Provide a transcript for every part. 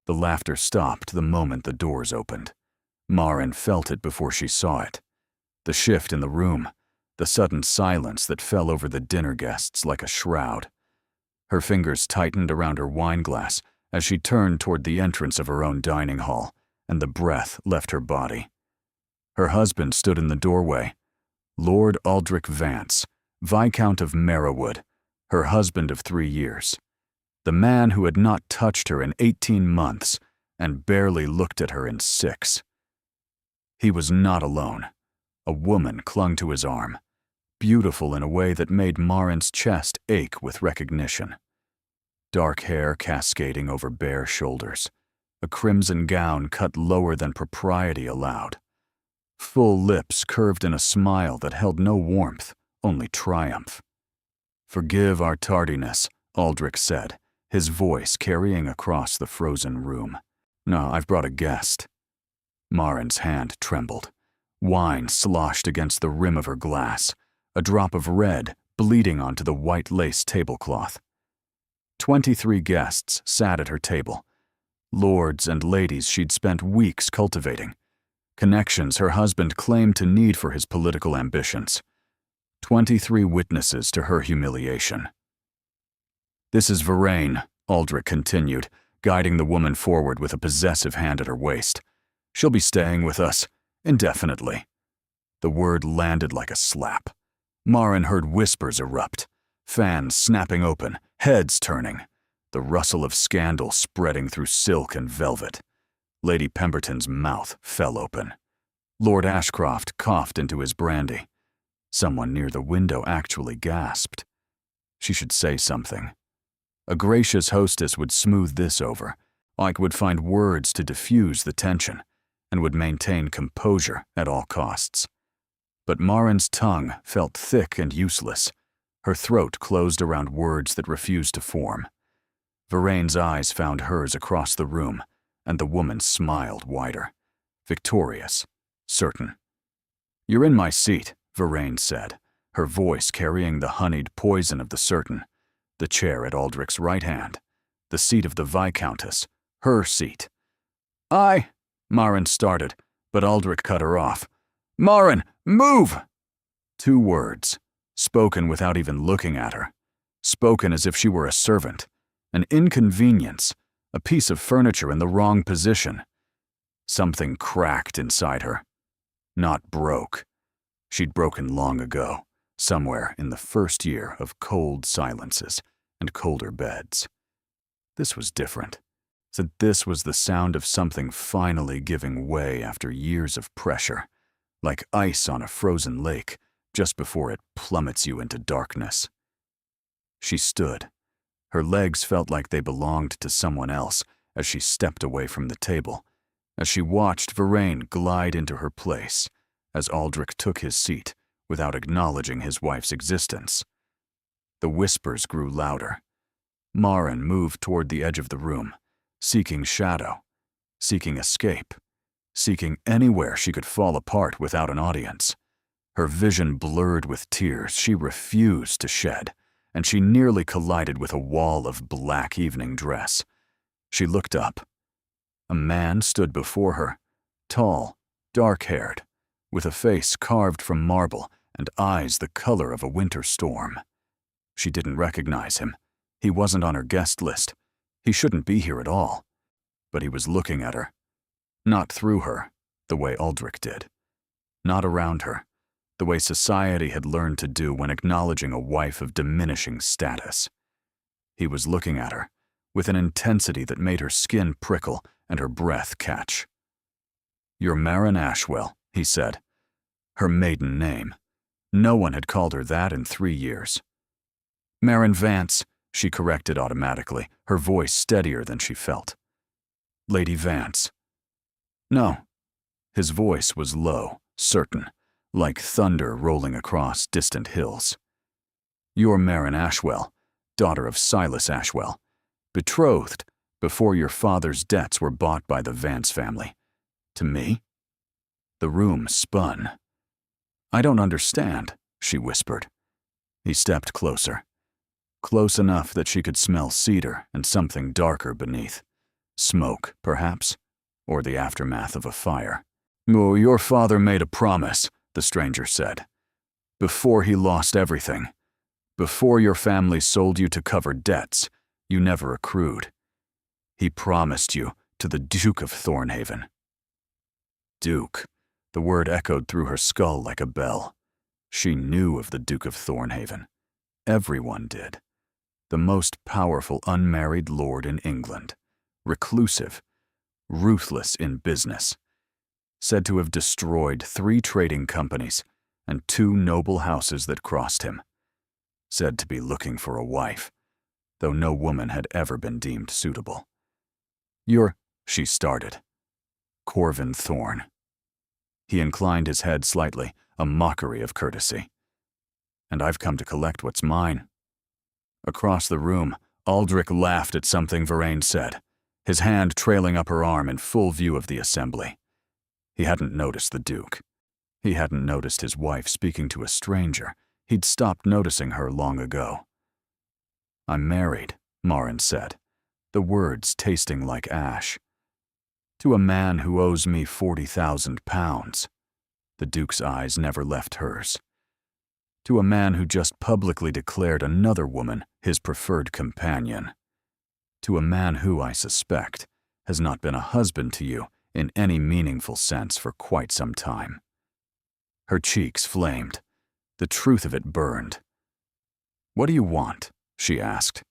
The laughter stopped the moment the doors opened. Marin felt it before she saw it. The shift in the room, the sudden silence that fell over the dinner guests like a shroud. Her fingers tightened around her wine glass as she turned toward the entrance of her own dining hall, and the breath left her body. Her husband stood in the doorway. Lord Aldrich Vance, Viscount of Merriwood, her husband of 3 years. The man who had not touched her in 18 months and barely looked at her in 6. He was not alone. A woman clung to his arm, beautiful in a way that made Marin's chest ache with recognition. Dark hair cascading over bare shoulders, a crimson gown cut lower than propriety allowed. Full lips curved in a smile that held no warmth, only triumph. "Forgive our tardiness," Aldrich said, his voice carrying across the frozen room. "No, I've brought a guest." Marin's hand trembled. Wine sloshed against the rim of her glass, a drop of red bleeding onto the white lace tablecloth. 23 guests sat at her table. Lords and ladies she'd spent weeks cultivating. Connections her husband claimed to need for his political ambitions. 23 witnesses to her humiliation. "This is Verraine," Aldrich continued, guiding the woman forward with a possessive hand at her waist. "She'll be staying with us, indefinitely." The word landed like a slap. Marin heard whispers erupt, fans snapping open, heads turning, the rustle of scandal spreading through silk and velvet. Lady Pemberton's mouth fell open. Lord Ashcroft coughed into his brandy. Someone near the window actually gasped. She should say something. A gracious hostess would smooth this over, like would find words to diffuse the tension, and would maintain composure at all costs. But Marin's tongue felt thick and useless. Her throat closed around words that refused to form. Verraine's eyes found hers across the room, and the woman smiled wider. Victorious. Certain. "You're in my seat," Verraine said, her voice carrying the honeyed poison of the certain. The chair at Aldrich's right hand. The seat of the Viscountess. Her seat. Marin started, but Aldrich cut her off. "Marin, move!" 2 words, spoken without even looking at her. Spoken as if she were a servant. An inconvenience, a piece of furniture in the wrong position. Something cracked inside her. Not broke. She'd broken long ago, somewhere in the first year of cold silences and colder beds. This was different. That this was the sound of something finally giving way after years of pressure, like ice on a frozen lake just before it plummets you into darkness. She stood. Her legs felt like they belonged to someone else as she stepped away from the table, as she watched Verraine glide into her place, as Aldrich took his seat without acknowledging his wife's existence. The whispers grew louder. Marin moved toward the edge of the room, seeking shadow, seeking escape, seeking anywhere she could fall apart without an audience. Her vision blurred with tears she refused to shed, and she nearly collided with a wall of black evening dress. She looked up. A man stood before her, tall, dark-haired, with a face carved from marble and eyes the color of a winter storm. She didn't recognize him. He wasn't on her guest list. He shouldn't be here at all. But he was looking at her. Not through her, the way Aldrich did. Not around her, the way society had learned to do when acknowledging a wife of diminishing status. He was looking at her, with an intensity that made her skin prickle and her breath catch. "You're Marin Ashwell," he said. Her maiden name. No one had called her that in 3 years. "Marin Vance," she corrected automatically, her voice steadier than she felt. "Lady Vance." "No." His voice was low, certain, like thunder rolling across distant hills. "You're Marin Ashwell, daughter of Silas Ashwell, betrothed before your father's debts were bought by the Vance family. To me?" The room spun. "I don't understand," she whispered. He stepped closer. Close enough that she could smell cedar and something darker beneath. Smoke, perhaps, or the aftermath of a fire. "Oh, your father made a promise," the stranger said. "Before he lost everything. Before your family sold you to cover debts you never accrued. He promised you to the Duke of Thornhaven." Duke. The word echoed through her skull like a bell. She knew of the Duke of Thornhaven. Everyone did. The most powerful unmarried lord in England. Reclusive. Ruthless in business. Said to have destroyed 3 trading companies and 2 noble houses that crossed him. Said to be looking for a wife, though no woman had ever been deemed suitable. "You're," she started. "Corvin Thorne." He inclined his head slightly, a mockery of courtesy. "And I've come to collect what's mine." Across the room, Aldrich laughed at something Vervain said, his hand trailing up her arm in full view of the assembly. He hadn't noticed the Duke. He hadn't noticed his wife speaking to a stranger. He'd stopped noticing her long ago. "I'm married," Marin said, the words tasting like ash. "To a man who owes me £40,000. The Duke's eyes never left hers. "To a man who just publicly declared another woman his preferred companion. "To a man who, I suspect, has not been a husband to you in any meaningful sense for quite some time." Her cheeks flamed. The truth of it burned. "What do you want?" she asked.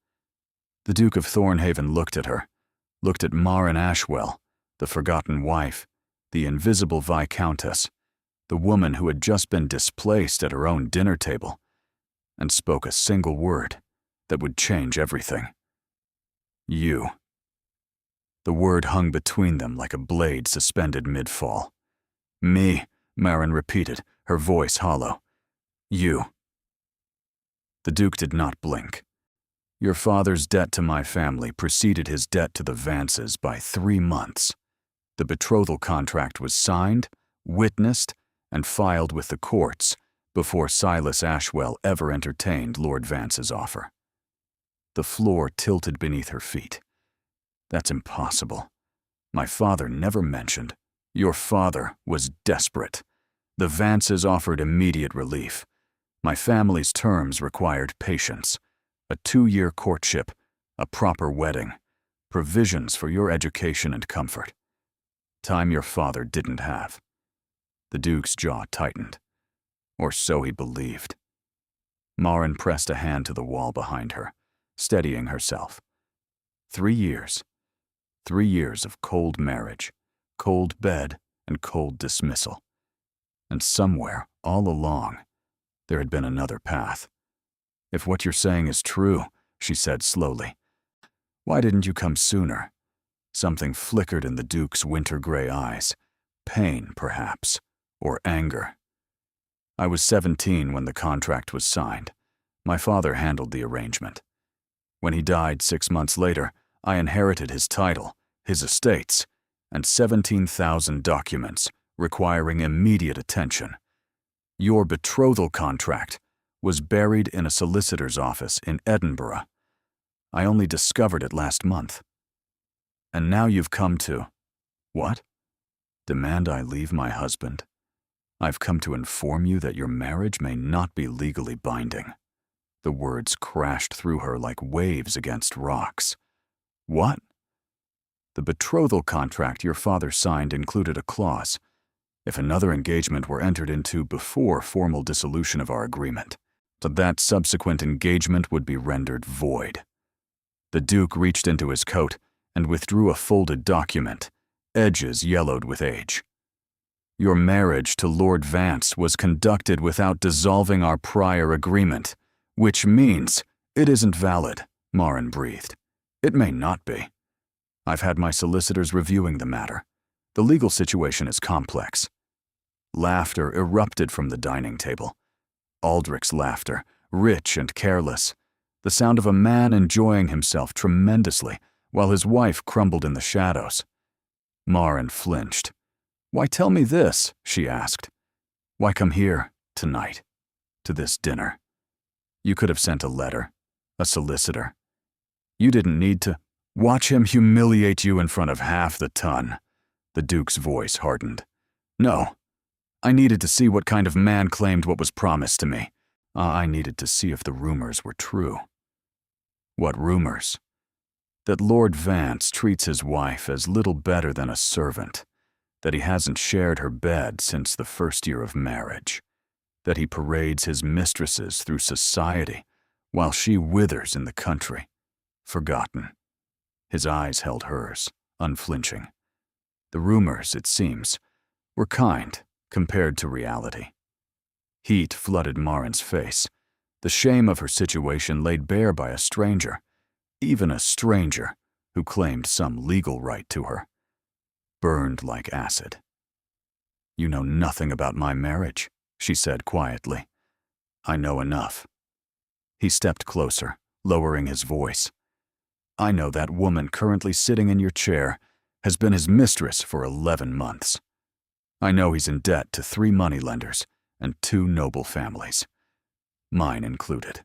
The Duke of Thornhaven looked at her, looked at Marin Ashwell, the forgotten wife, the invisible Viscountess, the woman who had just been displaced at her own dinner table, and spoke a single word that would change everything. "You." The word hung between them like a blade suspended mid-fall. "Me," Marin repeated, her voice hollow. "You." The Duke did not blink. "Your father's debt to my family preceded his debt to the Vances by 3 months. The betrothal contract was signed, witnessed, and filed with the courts before Silas Ashwell ever entertained Lord Vance's offer." The floor tilted beneath her feet. "That's impossible. My father never mentioned." "Your father was desperate. The Vances offered immediate relief. My family's terms required patience. A 2-year courtship, a proper wedding, provisions for your education and comfort. Time your father didn't have." The Duke's jaw tightened. Or so he believed. Marin pressed a hand to the wall behind her, steadying herself. 3 years. 3 years of cold marriage, cold bed, and cold dismissal. And somewhere, all along, there had been another path. "If what you're saying is true," she said slowly, "why didn't you come sooner?" Something flickered in the Duke's winter-gray eyes. Pain, perhaps, or anger. "I was 17 when the contract was signed. My father handled the arrangement. When he died 6 months later, I inherited his title, his estates, and 17,000 documents requiring immediate attention. Your betrothal contract was buried in a solicitor's office in Edinburgh. I only discovered it last month. And now you've come to, what? Demand I leave my husband? I've come to inform you that your marriage may not be legally binding." The words crashed through her like waves against rocks. "What?" "The betrothal contract your father signed included a clause. If another engagement were entered into before formal dissolution of our agreement, that subsequent engagement would be rendered void." The Duke reached into his coat and withdrew a folded document, edges yellowed with age. "Your marriage to Lord Vance was conducted without dissolving our prior agreement, which means it isn't valid," Marin breathed. "It may not be. I've had my solicitors reviewing the matter. The legal situation is complex." Laughter erupted from the dining table. Aldrich's laughter, rich and careless, the sound of a man enjoying himself tremendously while his wife crumbled in the shadows. Marin flinched. "Why tell me this?" she asked. "Why come here, tonight, to this dinner? You could have sent a letter, a solicitor. You didn't need to." Watch him humiliate you in front of half the ton. The Duke's voice hardened. No. I needed to see what kind of man claimed what was promised to me. I needed to see if the rumors were true. What rumors? That Lord Vance treats his wife as little better than a servant, that he hasn't shared her bed since the first year of marriage, that he parades his mistresses through society while she withers in the country, forgotten. His eyes held hers, unflinching. The rumors, it seems, were kind compared to reality. Heat flooded Marin's face, the shame of her situation laid bare by a stranger, even a stranger who claimed some legal right to her. Burned like acid. You know nothing about my marriage, she said quietly. I know enough. He stepped closer, lowering his voice. I know that woman currently sitting in your chair has been his mistress for 11 months. I know he's in debt to 3 moneylenders and 2 noble families, mine included.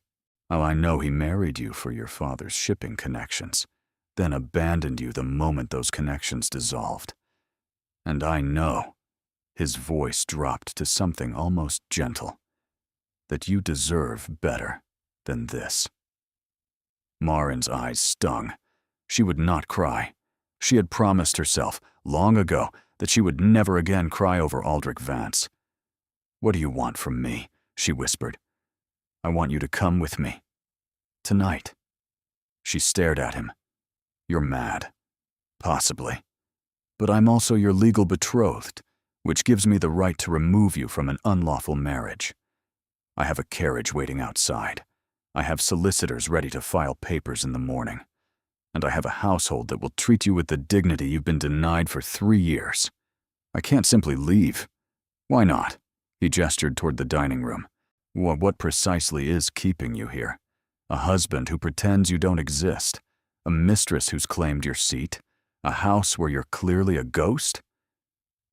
Oh, I know he married you for your father's shipping connections, then abandoned you the moment those connections dissolved. And I know, his voice dropped to something almost gentle, that you deserve better than this. Marin's eyes stung. She would not cry. She had promised herself, long ago, that she would never again cry over Aldrich Vance. What do you want from me? She whispered. I want you to come with me. Tonight. She stared at him. You're mad. Possibly. But I'm also your legal betrothed, which gives me the right to remove you from an unlawful marriage. I have a carriage waiting outside. I have solicitors ready to file papers in the morning. And I have a household that will treat you with the dignity you've been denied for 3 years. I can't simply leave. Why not? He gestured toward the dining room. What precisely is keeping you here? A husband who pretends you don't exist? A mistress who's claimed your seat? A house where you're clearly a ghost?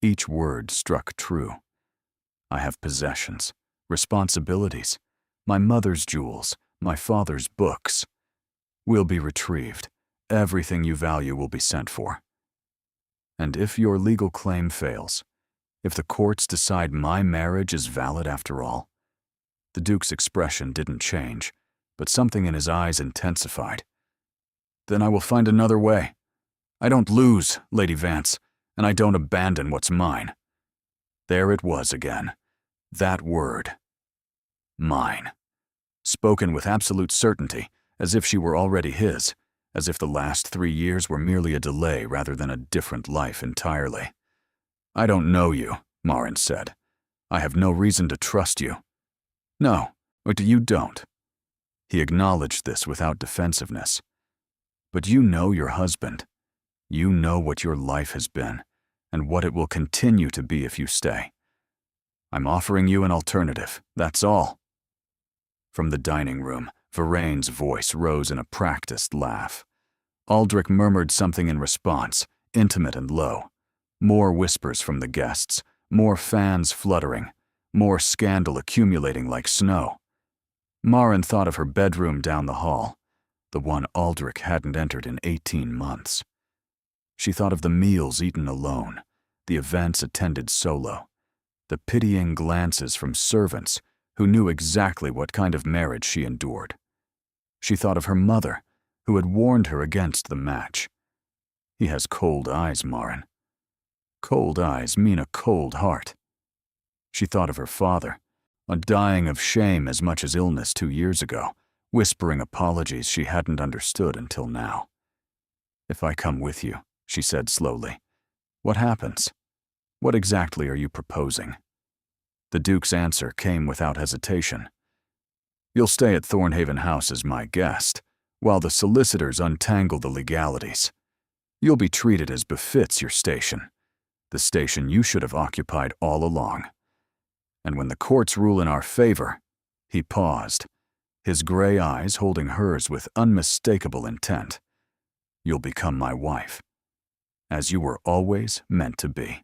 Each word struck true. I have possessions, responsibilities, my mother's jewels, my father's books. Will be retrieved. Everything you value will be sent for. And if your legal claim fails, if the courts decide my marriage is valid after all, the Duke's expression didn't change, but something in his eyes intensified. Then I will find another way. I don't lose, Lady Vance, and I don't abandon what's mine. There it was again. That word. Mine. Spoken with absolute certainty, as if she were already his, as if the last 3 years were merely a delay rather than a different life entirely. I don't know you, Marin said. I have no reason to trust you. No, but you don't. He acknowledged this without defensiveness. But you know your husband. You know what your life has been, and what it will continue to be if you stay. I'm offering you an alternative, that's all. From the dining room, Varaine's voice rose in a practiced laugh. Aldrich murmured something in response, intimate and low. More whispers from the guests, more fans fluttering, more scandal accumulating like snow. Marin thought of her bedroom down the hall, the one Aldrich hadn't entered in 18 months. She thought of the meals eaten alone, the events attended solo, the pitying glances from servants who knew exactly what kind of marriage she endured. She thought of her mother, who had warned her against the match. He has cold eyes, Marin. Cold eyes mean a cold heart. She thought of her father, dying of shame as much as illness 2 years ago, whispering apologies she hadn't understood until now. If I come with you, she said slowly, what happens? What exactly are you proposing? The Duke's answer came without hesitation. You'll stay at Thornhaven House as my guest, while the solicitors untangle the legalities. You'll be treated as befits your station, the station you should have occupied all along. And when the courts rule in our favor, he paused, his gray eyes holding hers with unmistakable intent. You'll become my wife, as you were always meant to be.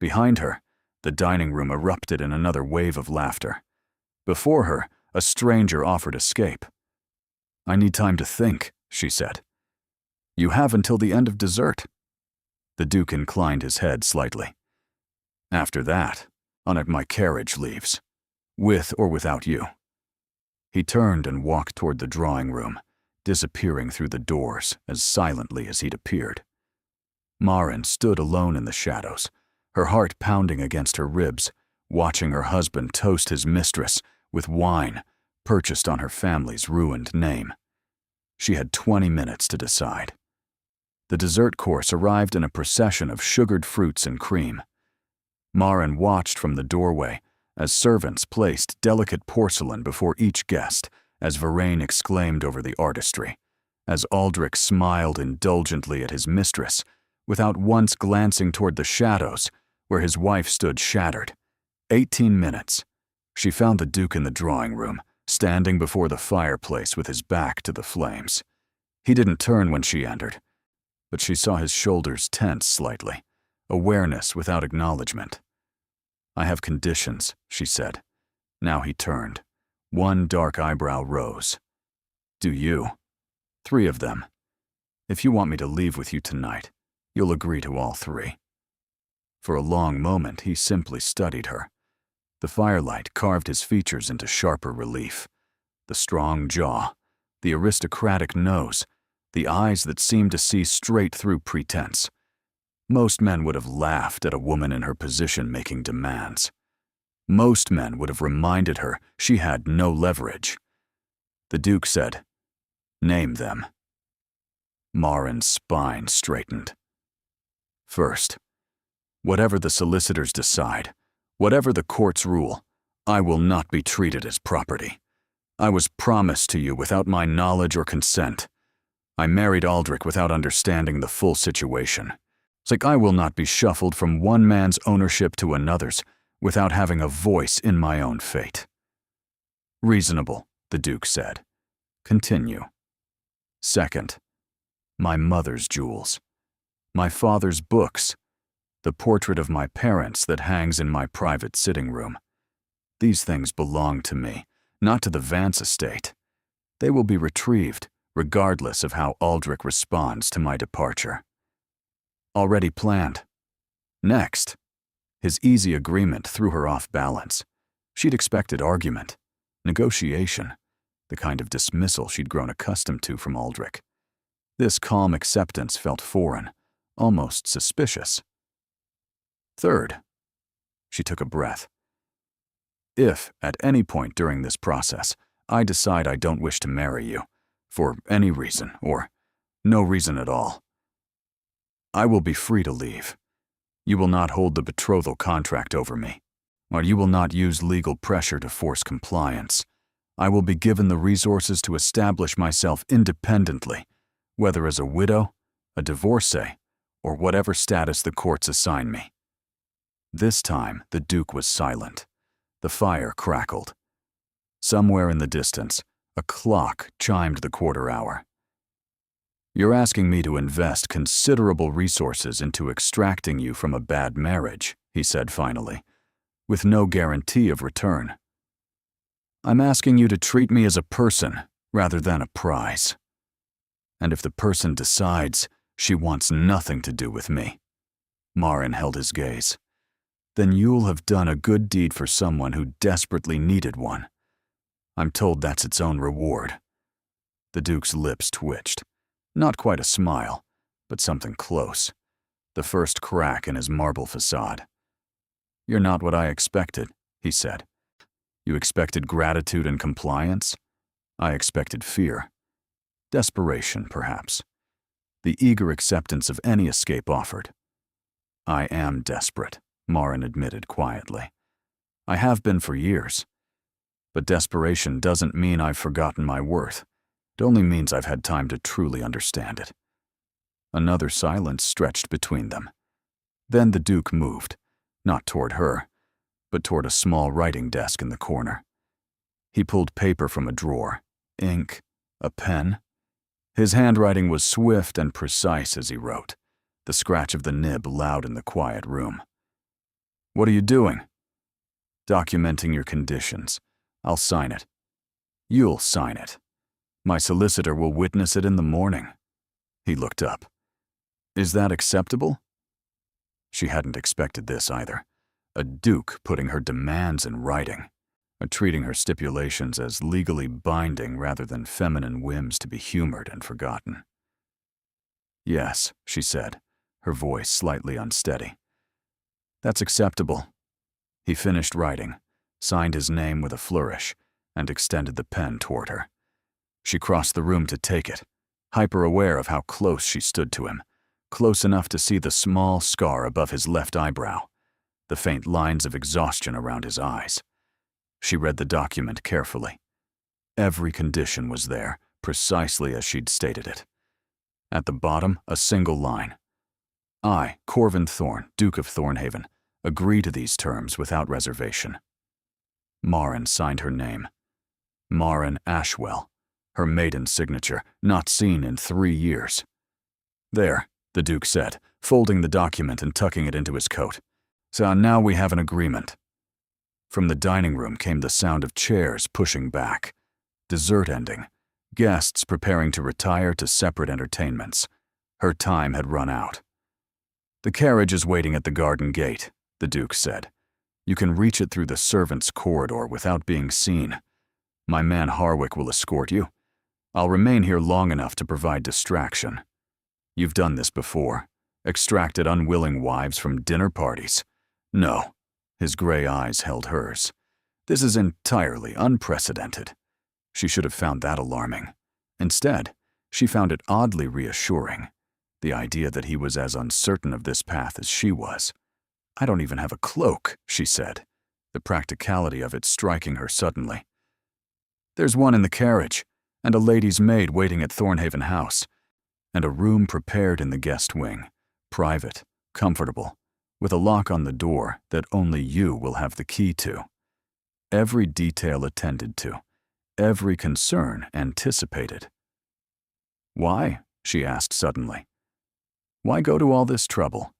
Behind her, the dining room erupted in another wave of laughter. Before her, a stranger offered escape. I need time to think, she said. You have until the end of dessert." The Duke inclined his head slightly. "After that, on it my carriage leaves, with or without you." He turned and walked toward the drawing room, disappearing through the doors as silently as he'd appeared. Marin stood alone in the shadows, her heart pounding against her ribs, watching her husband toast his mistress with wine purchased on her family's ruined name. She had 20 minutes to decide. The dessert course arrived in a procession of sugared fruits and cream. Marin watched from the doorway as servants placed delicate porcelain before each guest, as Vervain exclaimed over the artistry, as Aldrich smiled indulgently at his mistress, without once glancing toward the shadows where his wife stood shattered. 18 minutes. She found the Duke in the drawing room, standing before the fireplace with his back to the flames. He didn't turn when she entered, but she saw his shoulders tense slightly, awareness without acknowledgement. "I have conditions," she said. Now he turned. One dark eyebrow rose. "Do you?" "3 of them. If you want me to leave with you tonight, you'll agree to all 3. For a long moment, he simply studied her. The firelight carved his features into sharper relief. The strong jaw, the aristocratic nose, the eyes that seemed to see straight through pretense. Most men would have laughed at a woman in her position making demands. Most men would have reminded her she had no leverage. The Duke said, "Name them." Marin's spine straightened. "First, whatever the solicitors decide, whatever the courts rule, I will not be treated as property. I was promised to you without my knowledge or consent. I married Aldrich without understanding the full situation. It's like I will not be shuffled from one man's ownership to another's without having a voice in my own fate." "Reasonable," the Duke said. "Continue." "Second, my mother's jewels, my father's books, the portrait of my parents that hangs in my private sitting room. These things belong to me, not to the Vance estate. They will be retrieved, regardless of how Aldrich responds to my departure." "Already planned." Next. His easy agreement threw her off balance. She'd expected argument, negotiation, the kind of dismissal she'd grown accustomed to from Aldrich. This calm acceptance felt foreign, almost suspicious. "Third." She took a breath. "If, at any point during this process, I decide I don't wish to marry you, for any reason, or no reason at all, I will be free to leave. You will not hold the betrothal contract over me, or you will not use legal pressure to force compliance. I will be given the resources to establish myself independently, whether as a widow, a divorcee, or whatever status the courts assign me." This time, the Duke was silent. The fire crackled. Somewhere in the distance, a clock chimed the quarter hour. "You're asking me to invest considerable resources into extracting you from a bad marriage," he said finally, "with no guarantee of return. I'm asking you to treat me as a person rather than a prize. And if the person decides she wants nothing to do with me," Marin held his gaze, "then you'll have done a good deed for someone who desperately needed one. I'm told that's its own reward." The Duke's lips twitched. Not quite a smile, but something close. The first crack in his marble facade. "You're not what I expected," he said. "You expected gratitude and compliance? I expected fear. Desperation, perhaps. The eager acceptance of any escape offered." "I am desperate," Marin admitted quietly. "I have been for years. But desperation doesn't mean I've forgotten my worth. It only means I've had time to truly understand it." Another silence stretched between them. Then the Duke moved, not toward her, but toward a small writing desk in the corner. He pulled paper from a drawer, ink, a pen. His handwriting was swift and precise as he wrote, the scratch of the nib loud in the quiet room. "What are you doing?" "Documenting your conditions. I'll sign it." "You'll sign it. My solicitor will witness it in the morning." He looked up. Is that acceptable? She hadn't expected this either. A duke putting her demands in writing, treating her stipulations as legally binding rather than feminine whims to be humored and forgotten. Yes, she said, her voice slightly unsteady. That's acceptable. He finished writing, signed his name with a flourish, and extended the pen toward her. She crossed the room to take it, hyper-aware of how close she stood to him, close enough to see the small scar above his left eyebrow, the faint lines of exhaustion around his eyes. She read the document carefully. Every condition was there, precisely as she'd stated it. At the bottom, a single line. I, Corvin Thorne, Duke of Thornhaven, agree to these terms without reservation. Marin signed her name. Marin Ashwell, her maiden signature, not seen in 3 years. There, the Duke said, folding the document and tucking it into his coat. So now we have an agreement. From the dining room came the sound of chairs pushing back. Dessert ending. Guests preparing to retire to separate entertainments. Her time had run out. The carriage is waiting at the garden gate, the Duke said. You can reach it through the servants' corridor without being seen. My man Harwick will escort you. I'll remain here long enough to provide distraction. You've done this before. Extracted unwilling wives from dinner parties. No. His gray eyes held hers. This is entirely unprecedented. She should have found that alarming. Instead, she found it oddly reassuring. The idea that he was as uncertain of this path as she was. I don't even have a cloak, she said, the practicality of it striking her suddenly. There's one in the carriage, and a lady's maid waiting at Thornhaven House, and a room prepared in the guest wing, private, comfortable, with a lock on the door that only you will have the key to. Every detail attended to, every concern anticipated. Why? She asked suddenly. Why go to all this trouble?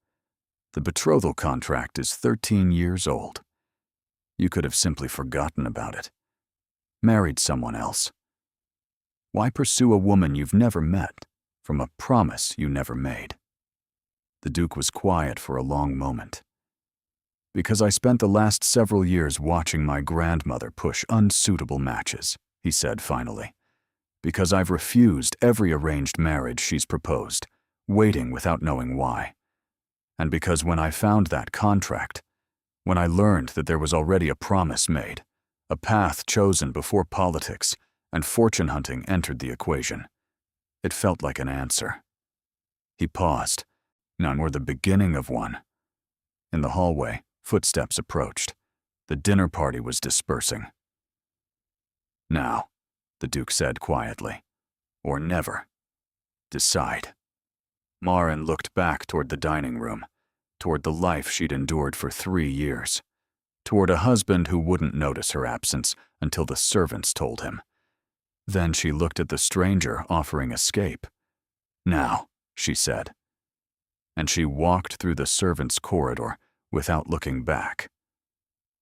The betrothal contract is 13 years old. You could have simply forgotten about it. Married someone else. Why pursue a woman you've never met from a promise you never made? The Duke was quiet for a long moment. Because I spent the last several years watching my grandmother push unsuitable matches, he said finally. Because I've refused every arranged marriage she's proposed, waiting without knowing why. And because when I found that contract, when I learned that there was already a promise made, a path chosen before politics and fortune hunting entered the equation, it felt like an answer. He paused. None were the beginning of one. In the hallway, footsteps approached. The dinner party was dispersing. Now, the Duke said quietly, or never. Decide. Marin looked back toward the dining room, toward the life she'd endured for 3 years, toward a husband who wouldn't notice her absence until the servants told him. Then she looked at the stranger offering escape. Now, she said. And she walked through the servants' corridor without looking back.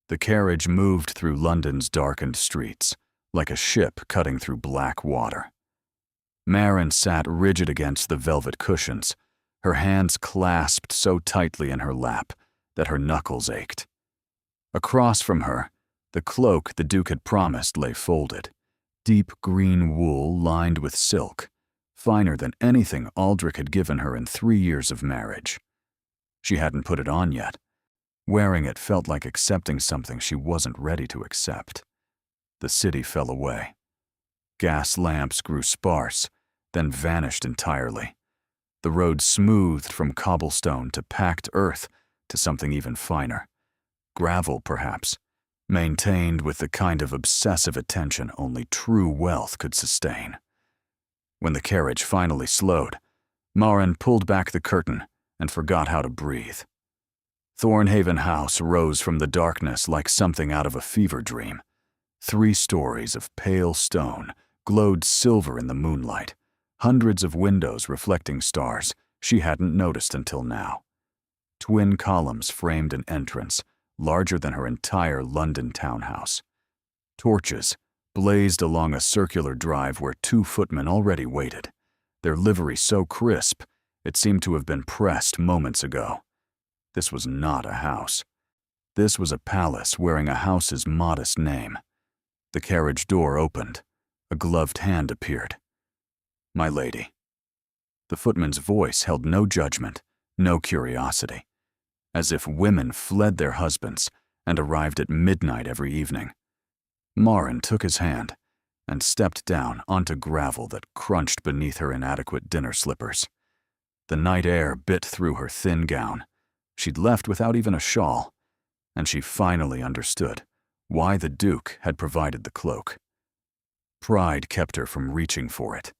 The carriage moved through London's darkened streets, like a ship cutting through black water. Marin sat rigid against the velvet cushions, her hands clasped so tightly in her lap that her knuckles ached. Across from her, the cloak the Duke had promised lay folded, deep green wool lined with silk, finer than anything Aldrich had given her in 3 years of marriage. She hadn't put it on yet. Wearing it felt like accepting something she wasn't ready to accept. The city fell away. Gas lamps grew sparse, then vanished entirely. The road smoothed from cobblestone to packed earth to something even finer. Gravel, perhaps, maintained with the kind of obsessive attention only true wealth could sustain. When the carriage finally slowed, Marin pulled back the curtain and forgot how to breathe. Thornhaven House rose from the darkness like something out of a fever dream. 3 stories of pale stone glowed silver in the moonlight, hundreds of windows reflecting stars she hadn't noticed until now. Twin columns framed an entrance, larger than her entire London townhouse. Torches blazed along a circular drive where 2 footmen already waited, their livery so crisp it seemed to have been pressed moments ago. This was not a house. This was a palace wearing a house's modest name. The carriage door opened. A gloved hand appeared. "My lady." The footman's voice held no judgment, no curiosity, as if women fled their husbands and arrived at midnight every evening. Marin took his hand and stepped down onto gravel that crunched beneath her inadequate dinner slippers. The night air bit through her thin gown. She'd left without even a shawl, and she finally understood why the Duke had provided the cloak. Pride kept her from reaching for it.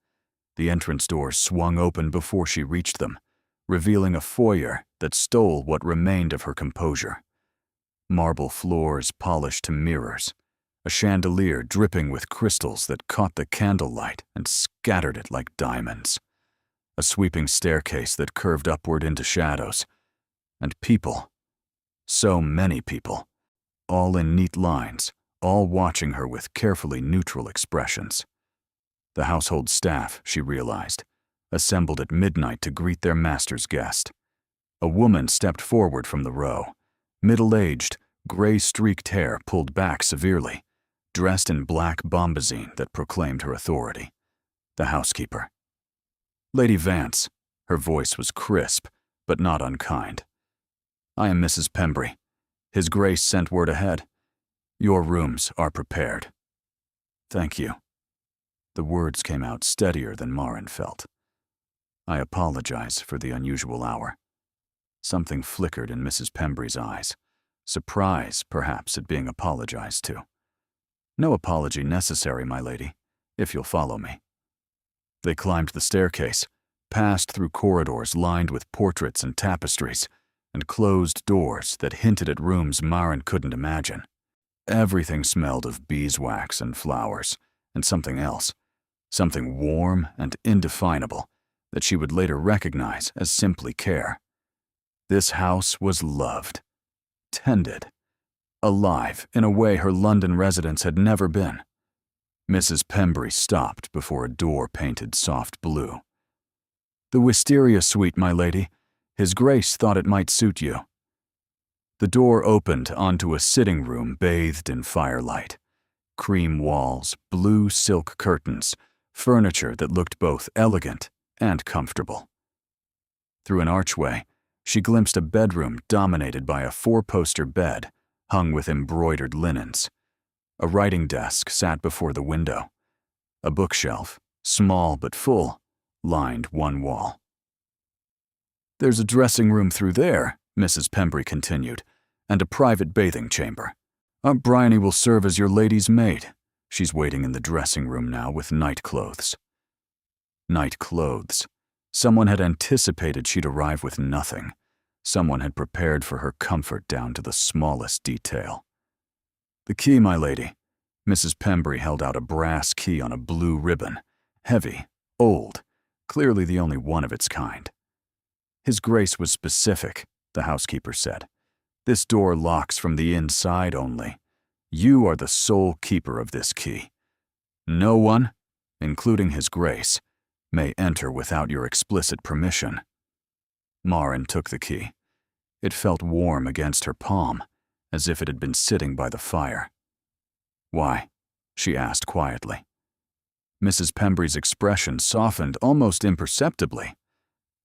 The entrance doors swung open before she reached them, revealing a foyer that stole what remained of her composure. Marble floors polished to mirrors, a chandelier dripping with crystals that caught the candlelight and scattered it like diamonds, a sweeping staircase that curved upward into shadows, and people, so many people, all in neat lines, all watching her with carefully neutral expressions. The household staff, she realized, assembled at midnight to greet their master's guest. A woman stepped forward from the row, middle-aged, gray-streaked hair pulled back severely, dressed in black bombazine that proclaimed her authority. The housekeeper. "Lady Vance," her voice was crisp, but not unkind. "I am Mrs. Pembry. His Grace sent word ahead. Your rooms are prepared." "Thank you." The words came out steadier than Marin felt. "I apologize for the unusual hour." Something flickered in Mrs. Pembry's eyes. Surprise, perhaps, at being apologized to. "No apology necessary, my lady, if you'll follow me." They climbed the staircase, passed through corridors lined with portraits and tapestries, and closed doors that hinted at rooms Marin couldn't imagine. Everything smelled of beeswax and flowers, and something else, something warm and indefinable that she would later recognize as simply care. This house was loved, tended, alive in a way her London residence had never been. Mrs. Pembry stopped before a door painted soft blue. "The wisteria suite, my lady. His Grace thought it might suit you." The door opened onto a sitting room bathed in firelight. Cream walls, blue silk curtains, furniture that looked both elegant and comfortable. Through an archway, she glimpsed a bedroom dominated by a four-poster bed hung with embroidered linens. A writing desk sat before the window. A bookshelf, small but full, lined one wall. "There's a dressing room through there," Mrs. Pembry continued, "and a private bathing chamber. Aunt Bryony will serve as your lady's maid. She's waiting in the dressing room now with night clothes." Night clothes. Someone had anticipated she'd arrive with nothing. Someone had prepared for her comfort down to the smallest detail. "The key, my lady." Mrs. Pembry held out a brass key on a blue ribbon, heavy, old, clearly the only one of its kind. "His Grace was specific," the housekeeper said. "This door locks from the inside only. You are the sole keeper of this key. No one, including His Grace, may enter without your explicit permission." Marin took the key. It felt warm against her palm, as if it had been sitting by the fire. "Why?" she asked quietly. Mrs. Pembry's expression softened almost imperceptibly.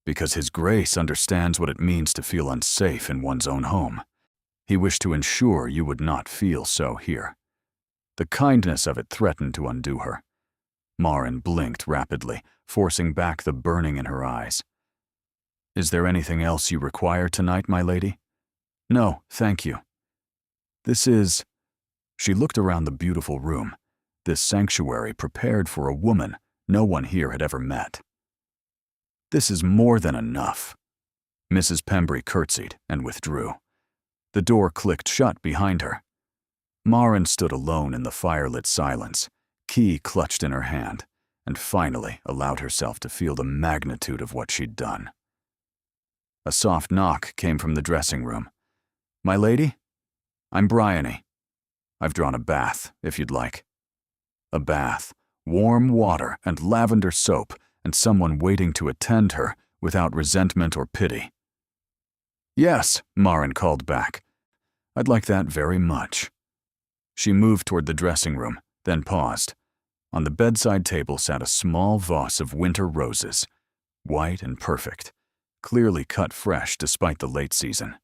"Because His Grace understands what it means to feel unsafe in one's own home. He wished to ensure you would not feel so here." The kindness of it threatened to undo her. Marin blinked rapidly, forcing back the burning in her eyes. "Is there anything else you require tonight, my lady?" "No, thank you." "This is—" She looked around the beautiful room, this sanctuary prepared for a woman no one here had ever met. "This is more than enough." Mrs. Pembry curtsied and withdrew. The door clicked shut behind her. Marin stood alone in the firelit silence, key clutched in her hand, and finally allowed herself to feel the magnitude of what she'd done. A soft knock came from the dressing room. "My lady? I'm Bryony. I've drawn a bath, if you'd like." A bath, warm water and lavender soap, and someone waiting to attend her without resentment or pity. "Yes," Marin called back. "I'd like that very much." She moved toward the dressing room, then paused. On the bedside table sat a small vase of winter roses, white and perfect, clearly cut fresh despite the late season.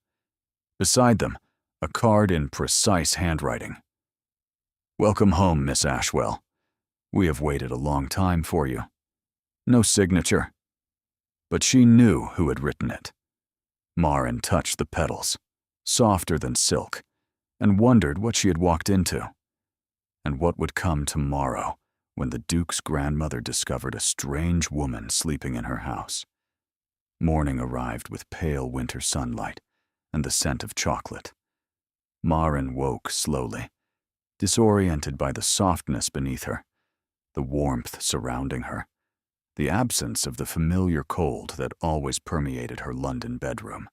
Beside them, a card in precise handwriting. "Welcome home, Miss Ashwell. We have waited a long time for you." No signature. But she knew who had written it. Marin touched the petals, softer than silk, and wondered what she had walked into, and what would come tomorrow when the Duke's grandmother discovered a strange woman sleeping in her house. Morning arrived with pale winter sunlight and the scent of chocolate. Marin woke slowly, disoriented by the softness beneath her, the warmth surrounding her, the absence of the familiar cold that always permeated her London bedroom.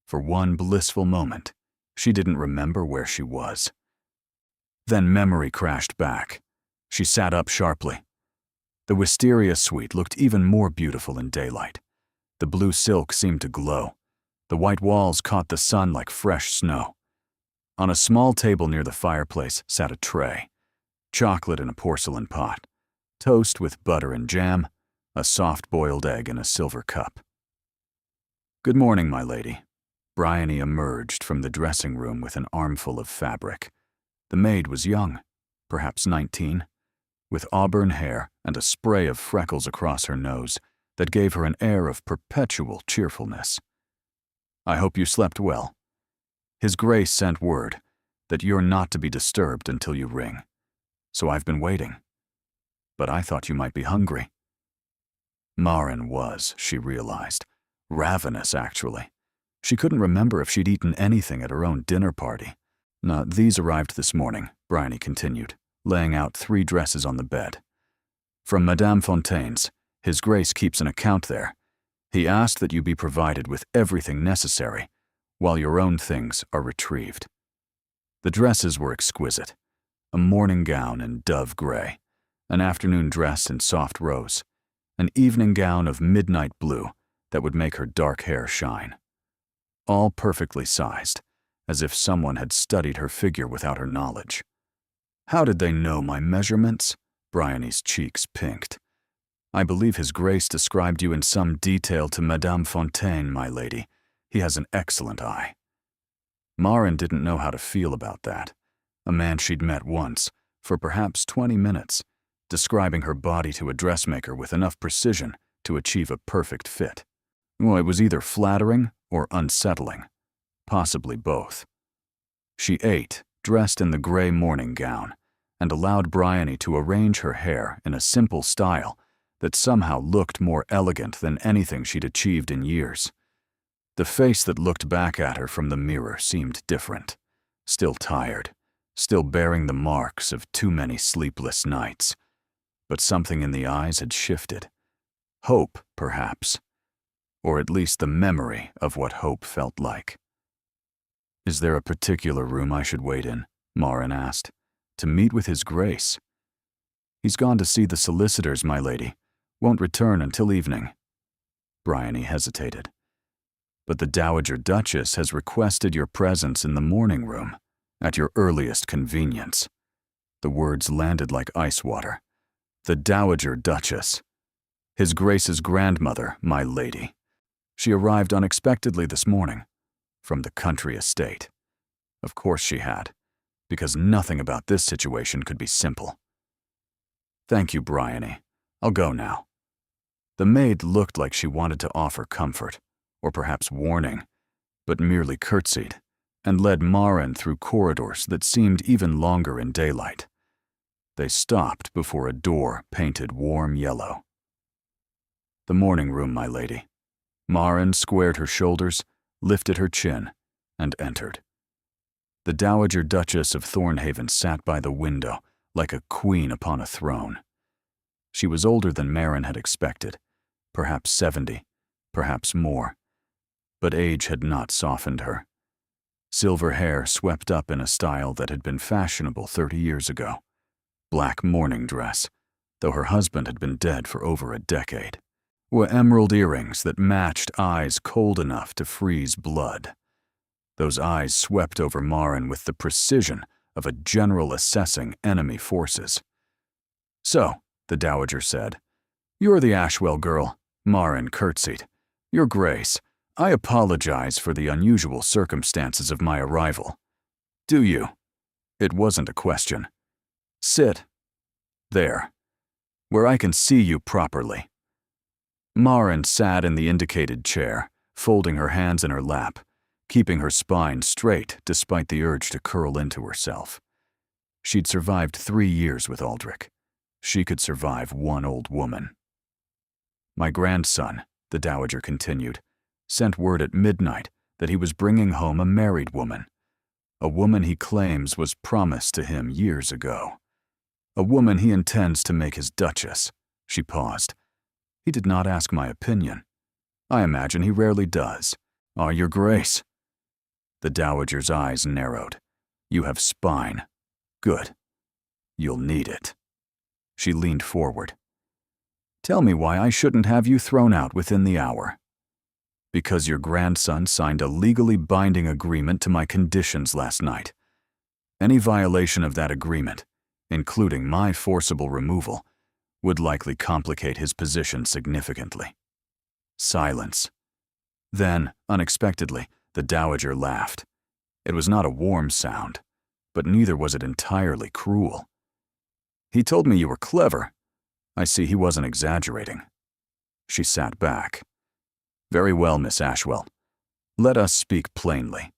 For one blissful moment, she didn't remember where she was. Then memory crashed back. She sat up sharply. The wisteria suite looked even more beautiful in daylight. The blue silk seemed to glow. The white walls caught the sun like fresh snow. On a small table near the fireplace sat a tray, chocolate in a porcelain pot, toast with butter and jam, a soft-boiled egg in a silver cup. "Good morning, my lady." Bryony emerged from the dressing room with an armful of fabric. The maid was young, perhaps 19, with auburn hair and a spray of freckles across her nose that gave her an air of perpetual cheerfulness. "I hope you slept well. His Grace sent word that you're not to be disturbed until you ring, so I've been waiting. But I thought you might be hungry." Marin was, she realized, ravenous actually. She couldn't remember if she'd eaten anything at her own dinner party. "These arrived this morning," Bryony continued, laying out 3 dresses on the bed. "From Madame Fontaine's. His Grace keeps an account there. He asked that you be provided with everything necessary, while your own things are retrieved." The dresses were exquisite. A morning gown in dove gray, an afternoon dress in soft rose, an evening gown of midnight blue that would make her dark hair shine. All perfectly sized, as if someone had studied her figure without her knowledge. "How did they know my measurements?" Bryony's cheeks pinked. "I believe His Grace described you in some detail to Madame Fontaine, my lady. He has an excellent eye." Marin didn't know how to feel about that. A man she'd met once, for perhaps 20 minutes, describing her body to a dressmaker with enough precision to achieve a perfect fit. Well, it was either flattering or unsettling, possibly both. She ate, dressed in the gray morning gown, and allowed Bryony to arrange her hair in a simple style that somehow looked more elegant than anything she'd achieved in years. The face that looked back at her from the mirror seemed different, still tired, still bearing the marks of too many sleepless nights. But something in the eyes had shifted. Hope, perhaps. Or at least the memory of what hope felt like. "Is there a particular room I should wait in?" Marin asked. "To meet with His Grace." "He's gone to see the solicitors, my lady. Won't return until evening." Bryony hesitated. "But the Dowager Duchess has requested your presence in the morning room, at your earliest convenience." The words landed like ice water. The Dowager Duchess. His Grace's grandmother, my lady. She arrived unexpectedly this morning, from the country estate. Of course she had, because nothing about this situation could be simple. "Thank you, Bryony. I'll go now." The maid looked like she wanted to offer comfort, or perhaps warning, but merely curtsied, and led Marin through corridors that seemed even longer in daylight. They stopped before a door painted warm yellow. "The morning room, my lady." Marin squared her shoulders, lifted her chin, and entered. The Dowager Duchess of Thornhaven sat by the window like a queen upon a throne. She was older than Marin had expected, perhaps 70, perhaps more. But age had not softened her. Silver hair swept up in a style that had been fashionable 30 years ago. Black mourning dress, though her husband had been dead for over a decade, were emerald earrings that matched eyes cold enough to freeze blood. Those eyes swept over Marin with the precision of a general assessing enemy forces. "So," the Dowager said, "you're the Ashwell girl." Marin curtsied. "Your Grace, I apologize for the unusual circumstances of my arrival." "Do you?" It wasn't a question. "Sit. There, where I can see you properly." Marin sat in the indicated chair, folding her hands in her lap, keeping her spine straight despite the urge to curl into herself. She'd survived 3 years with Aldrich. She could survive one old woman. "My grandson," the Dowager continued, "sent word at midnight that he was bringing home a married woman. A woman he claims was promised to him years ago. A woman he intends to make his duchess." She paused. "He did not ask my opinion. I imagine he rarely does." "Ah, Your Grace." The Dowager's eyes narrowed. "You have spine. Good. You'll need it." She leaned forward. "Tell me why I shouldn't have you thrown out within the hour." "Because your grandson signed a legally binding agreement to my conditions last night. Any violation of that agreement, including my forcible removal, would likely complicate his position significantly." Silence. Then, unexpectedly, the Dowager laughed. It was not a warm sound, but neither was it entirely cruel. "He told me you were clever. I see he wasn't exaggerating." She sat back. "Very well, Miss Ashwell. Let us speak plainly.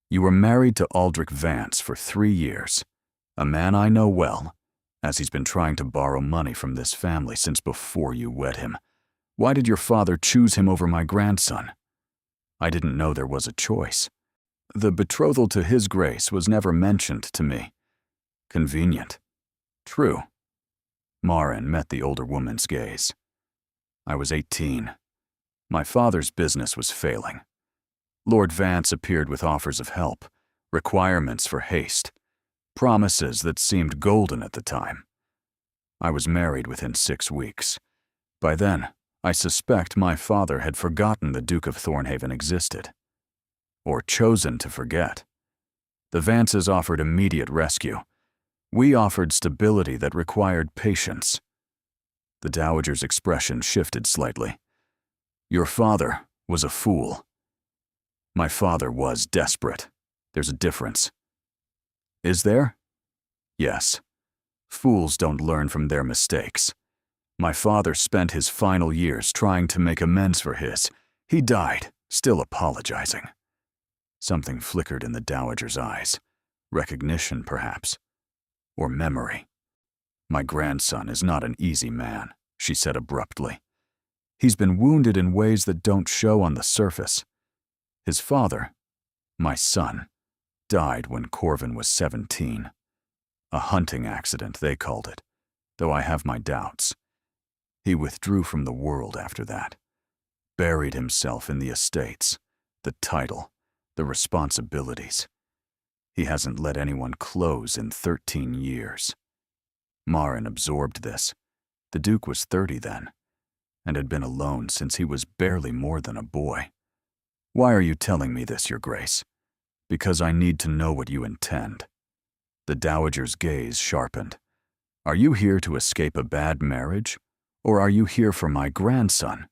You were married to Aldrich Vance for 3 years, a man I know well, as he's been trying to borrow money from this family since before you wed him. Why did your father choose him over my grandson?" "I didn't know there was a choice. The betrothal to His Grace was never mentioned to me." "Convenient." "True." Marin met the older woman's gaze. "I was 18. My father's business was failing. Lord Vance appeared with offers of help, requirements for haste, promises that seemed golden at the time. I was married within 6 weeks. By then, I suspect my father had forgotten the Duke of Thornhaven existed. Or chosen to forget. The Vances offered immediate rescue. We offered stability that required patience." The Dowager's expression shifted slightly. "Your father was a fool." "My father was desperate. There's a difference." "Is there?" "Yes. Fools don't learn from their mistakes. My father spent his final years trying to make amends for his. He died, still apologizing." Something flickered in the Dowager's eyes. Recognition, perhaps. Or memory. "My grandson is not an easy man," she said abruptly. "He's been wounded in ways that don't show on the surface. His father, my son, died when Corvin was 17. A hunting accident, they called it, though I have my doubts. He withdrew from the world after that. Buried himself in the estates, the title, the responsibilities. He hasn't let anyone close in 13 years. Marin absorbed this. The Duke was 30 then, and had been alone since he was barely more than a boy. Why are you telling me this, Your Grace? Because I need to know what you intend." The Dowager's gaze sharpened. "Are you here to escape a bad marriage, or are you here for my grandson?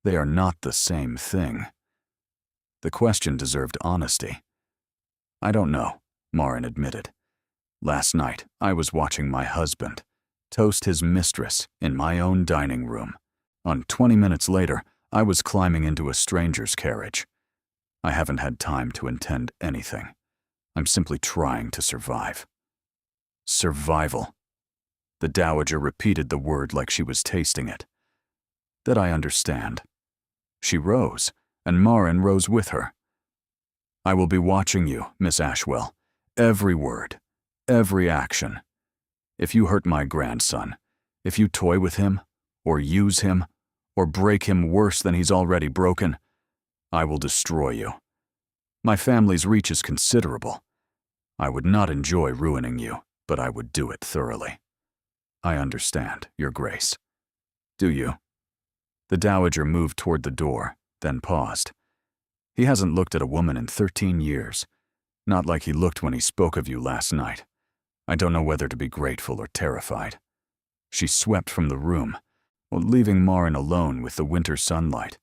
They are not the same thing." The question deserved honesty. "I don't know," Marin admitted. "Last night, I was watching my husband toast his mistress in my own dining room. 20 minutes later, I was climbing into a stranger's carriage. I haven't had time to intend anything. I'm simply trying to survive." "Survival." The Dowager repeated the word like she was tasting it. "That I understand." She rose, and Marin rose with her. "I will be watching you, Miss Ashwell. Every word, every action. If you hurt my grandson, if you toy with him, or use him, or break him worse than he's already broken, I will destroy you. My family's reach is considerable. I would not enjoy ruining you, but I would do it thoroughly." I understand, Your Grace. Do you? The Dowager moved toward the door, then paused. He hasn't looked at a woman in 13 years. Not like he looked when he spoke of you last night. I don't know whether to be grateful or terrified. She swept from the room, leaving Marin alone with the winter sunlight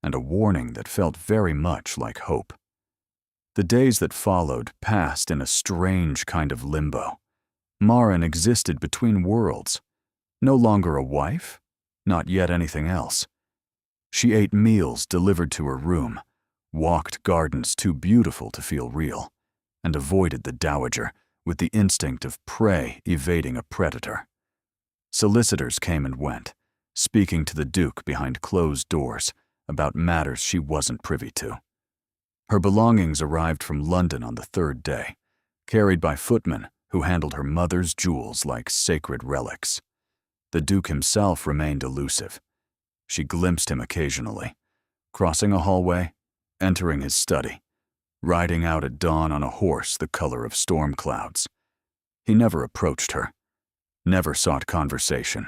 and a warning that felt very much like hope. The days that followed passed in a strange kind of limbo. Marin existed between worlds. No longer a wife, not yet anything else. She ate meals delivered to her room, walked gardens too beautiful to feel real, and avoided the Dowager with the instinct of prey evading a predator. Solicitors came and went, speaking to the Duke behind closed doors about matters she wasn't privy to. Her belongings arrived from London on the third day, carried by footmen who handled her mother's jewels like sacred relics. The Duke himself remained elusive. She glimpsed him occasionally, crossing a hallway, entering his study, riding out at dawn on a horse the color of storm clouds. He never approached her, never sought conversation.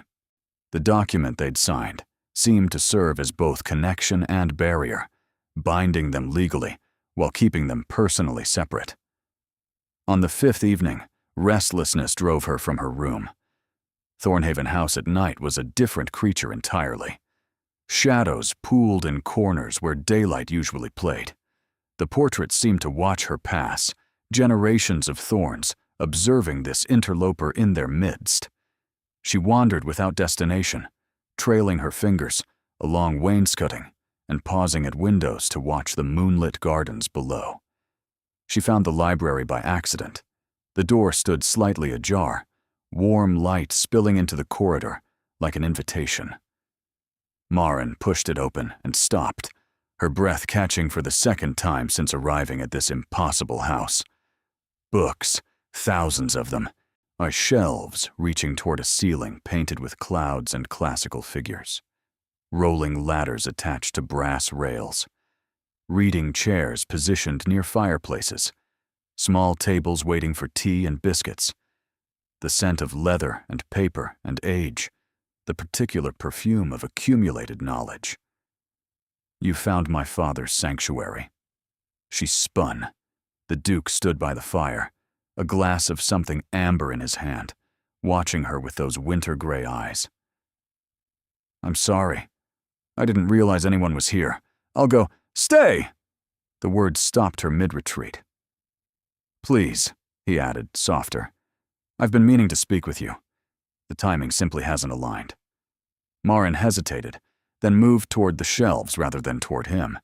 The document they'd signed seemed to serve as both connection and barrier, binding them legally while keeping them personally separate. On the fifth evening, restlessness drove her from her room. Thornhaven House at night was a different creature entirely. Shadows pooled in corners where daylight usually played. The portraits seemed to watch her pass, generations of Thorns observing this interloper in their midst. She wandered without destination, trailing her fingers along wainscoting and pausing at windows to watch the moonlit gardens below. She found the library by accident. The door stood slightly ajar, warm light spilling into the corridor like an invitation. Marin pushed it open and stopped, her breath catching for the second time since arriving at this impossible house. Books, thousands of them, are shelves reaching toward a ceiling painted with clouds and classical figures. Rolling ladders attached to brass rails. Reading chairs positioned near fireplaces. Small tables waiting for tea and biscuits. The scent of leather and paper and age. The particular perfume of accumulated knowledge. You found my father's sanctuary. She spun. The Duke stood by the fire, a glass of something amber in his hand, watching her with those winter-gray eyes. I'm sorry. I didn't realize anyone was here. I'll go. Stay! The words stopped her mid-retreat. Please, he added, softer. I've been meaning to speak with you. The timing simply hasn't aligned. Marin hesitated, then moved toward the shelves rather than toward him.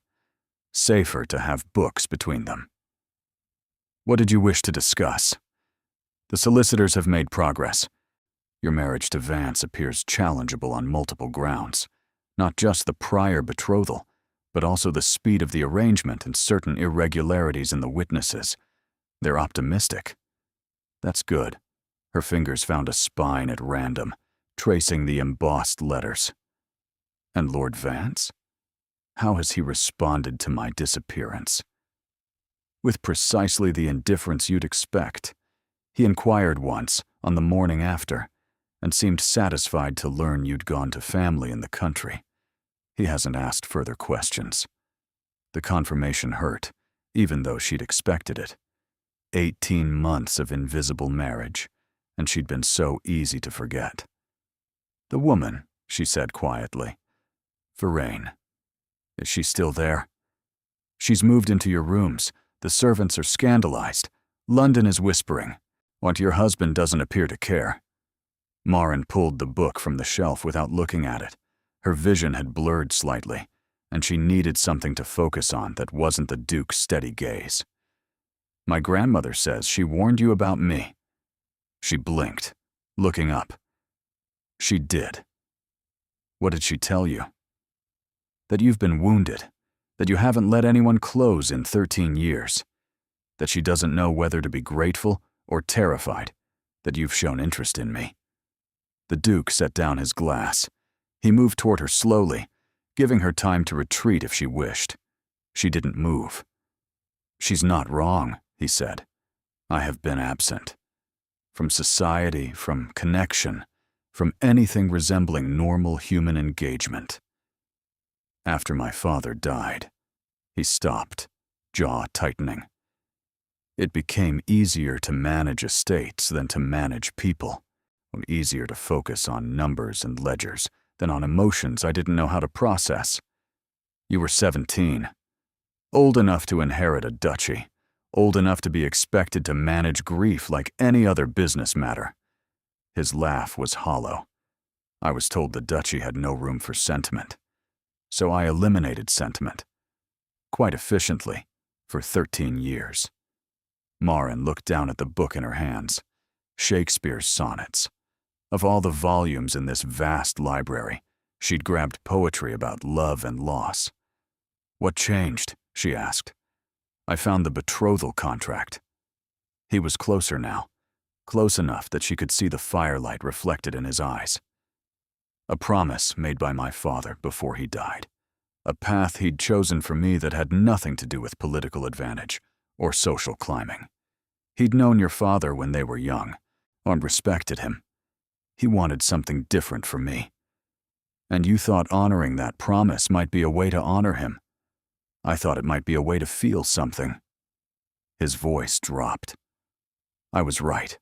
Safer to have books between them. What did you wish to discuss? The solicitors have made progress. Your marriage to Vance appears challengeable on multiple grounds. Not just the prior betrothal, but also the speed of the arrangement and certain irregularities in the witnesses. They're optimistic. That's good. Her fingers found a spine at random, tracing the embossed letters. And Lord Vance? How has he responded to my disappearance? With precisely the indifference you'd expect. He inquired once, on the morning after, and seemed satisfied to learn you'd gone to family in the country. He hasn't asked further questions. The confirmation hurt, even though she'd expected it. 18 months of invisible marriage, and she'd been so easy to forget. The woman, she said quietly. Verraine. Is she still there? She's moved into your rooms. The servants are scandalized. London is whispering. What your husband doesn't appear to care. Marin pulled the book from the shelf without looking at it. Her vision had blurred slightly, and she needed something to focus on that wasn't the Duke's steady gaze. My grandmother says she warned you about me. She blinked, looking up. She did. What did she tell you? That you've been wounded, that you haven't let anyone close in 13 years, that she doesn't know whether to be grateful or terrified that you've shown interest in me. The Duke set down his glass. He moved toward her slowly, giving her time to retreat if she wished. She didn't move. She's not wrong, he said. I have been absent. From society, from connection, from anything resembling normal human engagement. After my father died, he stopped, jaw tightening. It became easier to manage estates than to manage people, or easier to focus on numbers and ledgers than on emotions I didn't know how to process. You were 17, old enough to inherit a duchy, old enough to be expected to manage grief like any other business matter. His laugh was hollow. I was told the duchy had no room for sentiment, so I eliminated sentiment, quite efficiently, for 13 years. Marin looked down at the book in her hands, Shakespeare's sonnets. Of all the volumes in this vast library, she'd grabbed poetry about love and loss. "What changed?" she asked. "I found the betrothal contract." He was closer now, close enough that she could see the firelight reflected in his eyes. A promise made by my father before he died. A path he'd chosen for me that had nothing to do with political advantage or social climbing. He'd known your father when they were young, and respected him. He wanted something different for me. And you thought honoring that promise might be a way to honor him. I thought it might be a way to feel something. His voice dropped. I was right.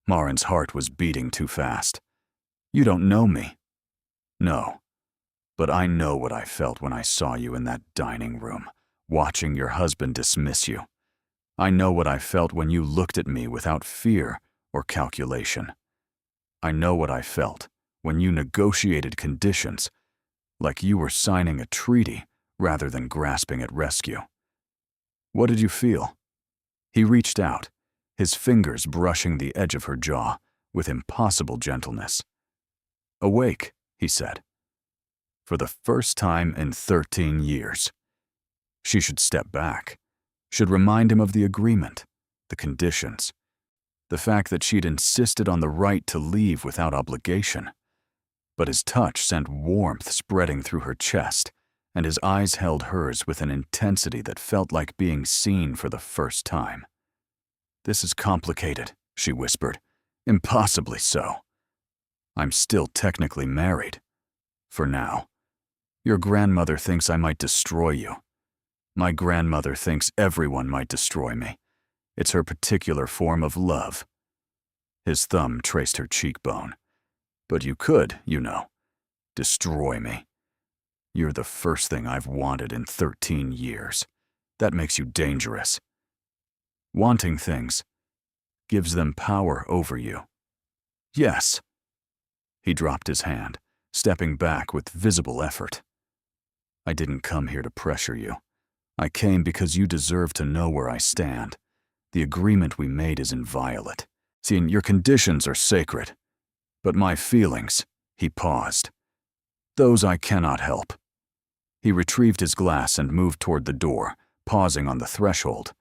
Marin's heart was beating too fast. You don't know me. No. But I know what I felt when I saw you in that dining room, watching your husband dismiss you. I know what I felt when you looked at me without fear or calculation. I know what I felt when you negotiated conditions, like you were signing a treaty rather than grasping at rescue. What did you feel? He reached out, his fingers brushing the edge of her jaw with impossible gentleness. "Awake," he said. For the first time in 13 years. She should step back, should remind him of the agreement, the conditions, the fact that she'd insisted on the right to leave without obligation. But his touch sent warmth spreading through her chest, and his eyes held hers with an intensity that felt like being seen for the first time. "This is complicated," she whispered. "Impossibly so. I'm still technically married. For now. Your grandmother thinks I might destroy you. My grandmother thinks everyone might destroy me. It's her particular form of love." His thumb traced her cheekbone. "But you could, you know, destroy me. You're the first thing I've wanted in 13 years. That makes you dangerous. Wanting things gives them power over you." "Yes." He dropped his hand, stepping back with visible effort. "I didn't come here to pressure you. I came because you deserve to know where I stand. The agreement we made is inviolate. See, your conditions are sacred. But my feelings," he paused, "those I cannot help." He retrieved his glass and moved toward the door, pausing on the threshold.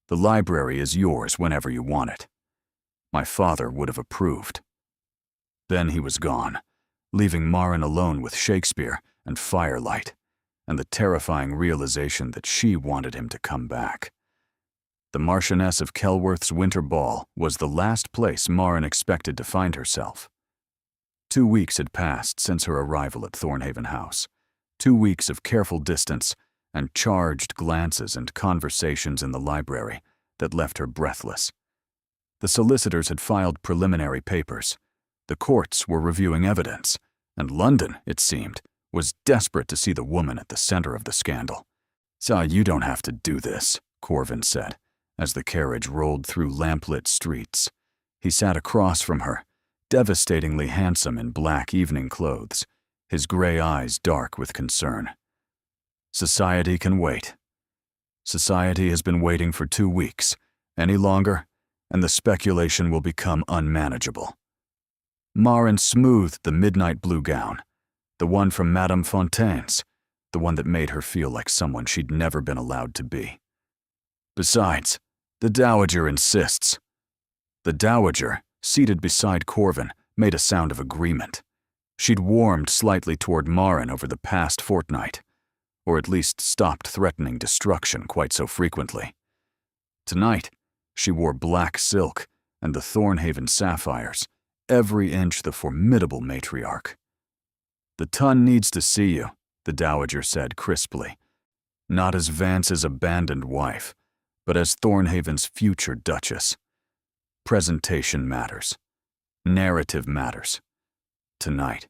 "The library is yours whenever you want it. My father would have approved." Then he was gone, leaving Marin alone with Shakespeare and firelight, and the terrifying realization that she wanted him to come back. The Marchioness of Kelworth's winter ball was the last place Marin expected to find herself. 2 weeks had passed since her arrival at Thornhaven House. 2 weeks of careful distance and charged glances and conversations in the library that left her breathless. The solicitors had filed preliminary papers. The courts were reviewing evidence, and London, it seemed, was desperate to see the woman at the center of the scandal. "So you don't have to do this," Corvin said, as the carriage rolled through lamplit streets. He sat across from her, devastatingly handsome in black evening clothes, his gray eyes dark with concern. "Society can wait. Society has been waiting for 2 weeks. Any longer, and the speculation will become unmanageable." Marin smoothed the midnight blue gown, the one from Madame Fontaine's, the one that made her feel like someone she'd never been allowed to be. "Besides, the Dowager insists." The Dowager, seated beside Corvin, made a sound of agreement. She'd warmed slightly toward Marin over the past fortnight, or at least stopped threatening destruction quite so frequently. Tonight, she wore black silk and the Thornhaven sapphires, every inch the formidable matriarch. "The Tun needs to see you," the Dowager said crisply. "Not as Vance's abandoned wife, but as Thornhaven's future Duchess. Presentation matters. Narrative matters. Tonight,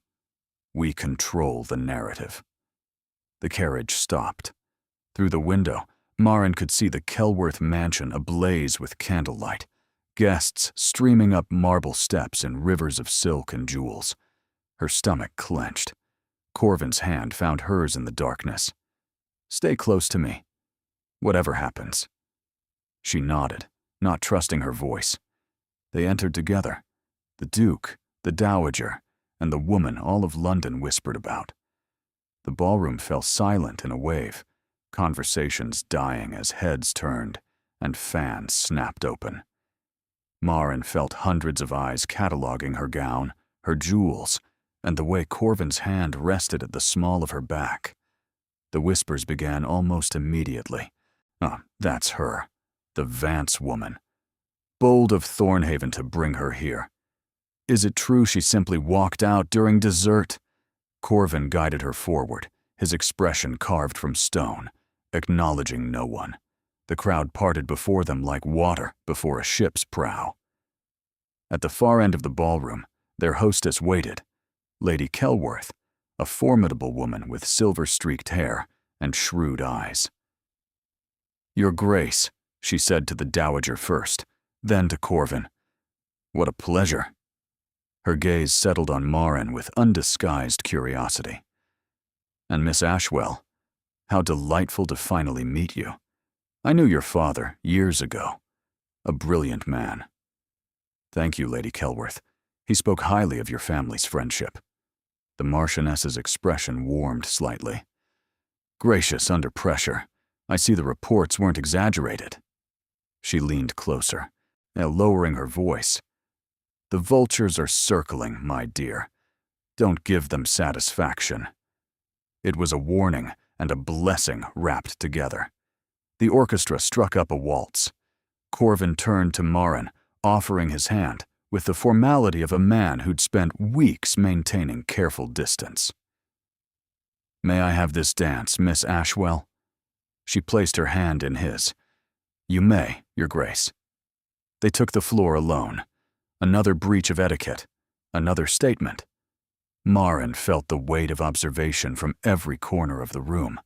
we control the narrative." The carriage stopped. Through the window, Marin could see the Kelworth mansion ablaze with candlelight, guests streaming up marble steps in rivers of silk and jewels. Her stomach clenched. Corvin's hand found hers in the darkness. "Stay close to me, whatever happens." She nodded, not trusting her voice. They entered together. The Duke, the Dowager, and the woman all of London whispered about. The ballroom fell silent in a wave, conversations dying as heads turned and fans snapped open. Marin felt hundreds of eyes cataloging her gown, her jewels, and the way Corvin's hand rested at the small of her back. The whispers began almost immediately. "Oh, that's her. The Vance woman. Bold of Thornhaven to bring her here. Is it true she simply walked out during dessert?" Corvin guided her forward, his expression carved from stone, acknowledging no one. The crowd parted before them like water before a ship's prow. At the far end of the ballroom, their hostess waited, Lady Kelworth, a formidable woman with silver-streaked hair and shrewd eyes. "Your Grace," she said to the Dowager first, then to Corvin. "What a pleasure." Her gaze settled on Marin with undisguised curiosity. "And Miss Ashwell, how delightful to finally meet you. I knew your father years ago. A brilliant man." "Thank you, Lady Kelworth. He spoke highly of your family's friendship." The Marchioness's expression warmed slightly. "Gracious under pressure. I see the reports weren't exaggerated." She leaned closer, now lowering her voice. "The vultures are circling, my dear. Don't give them satisfaction." It was a warning and a blessing wrapped together. The orchestra struck up a waltz. Corvin turned to Marin, offering his hand with the formality of a man who'd spent weeks maintaining careful distance. "May I have this dance, Miss Ashwell?" She placed her hand in his. "You may, Your Grace." They took the floor alone. Another breach of etiquette, another statement. Marin felt the weight of observation from every corner of the room.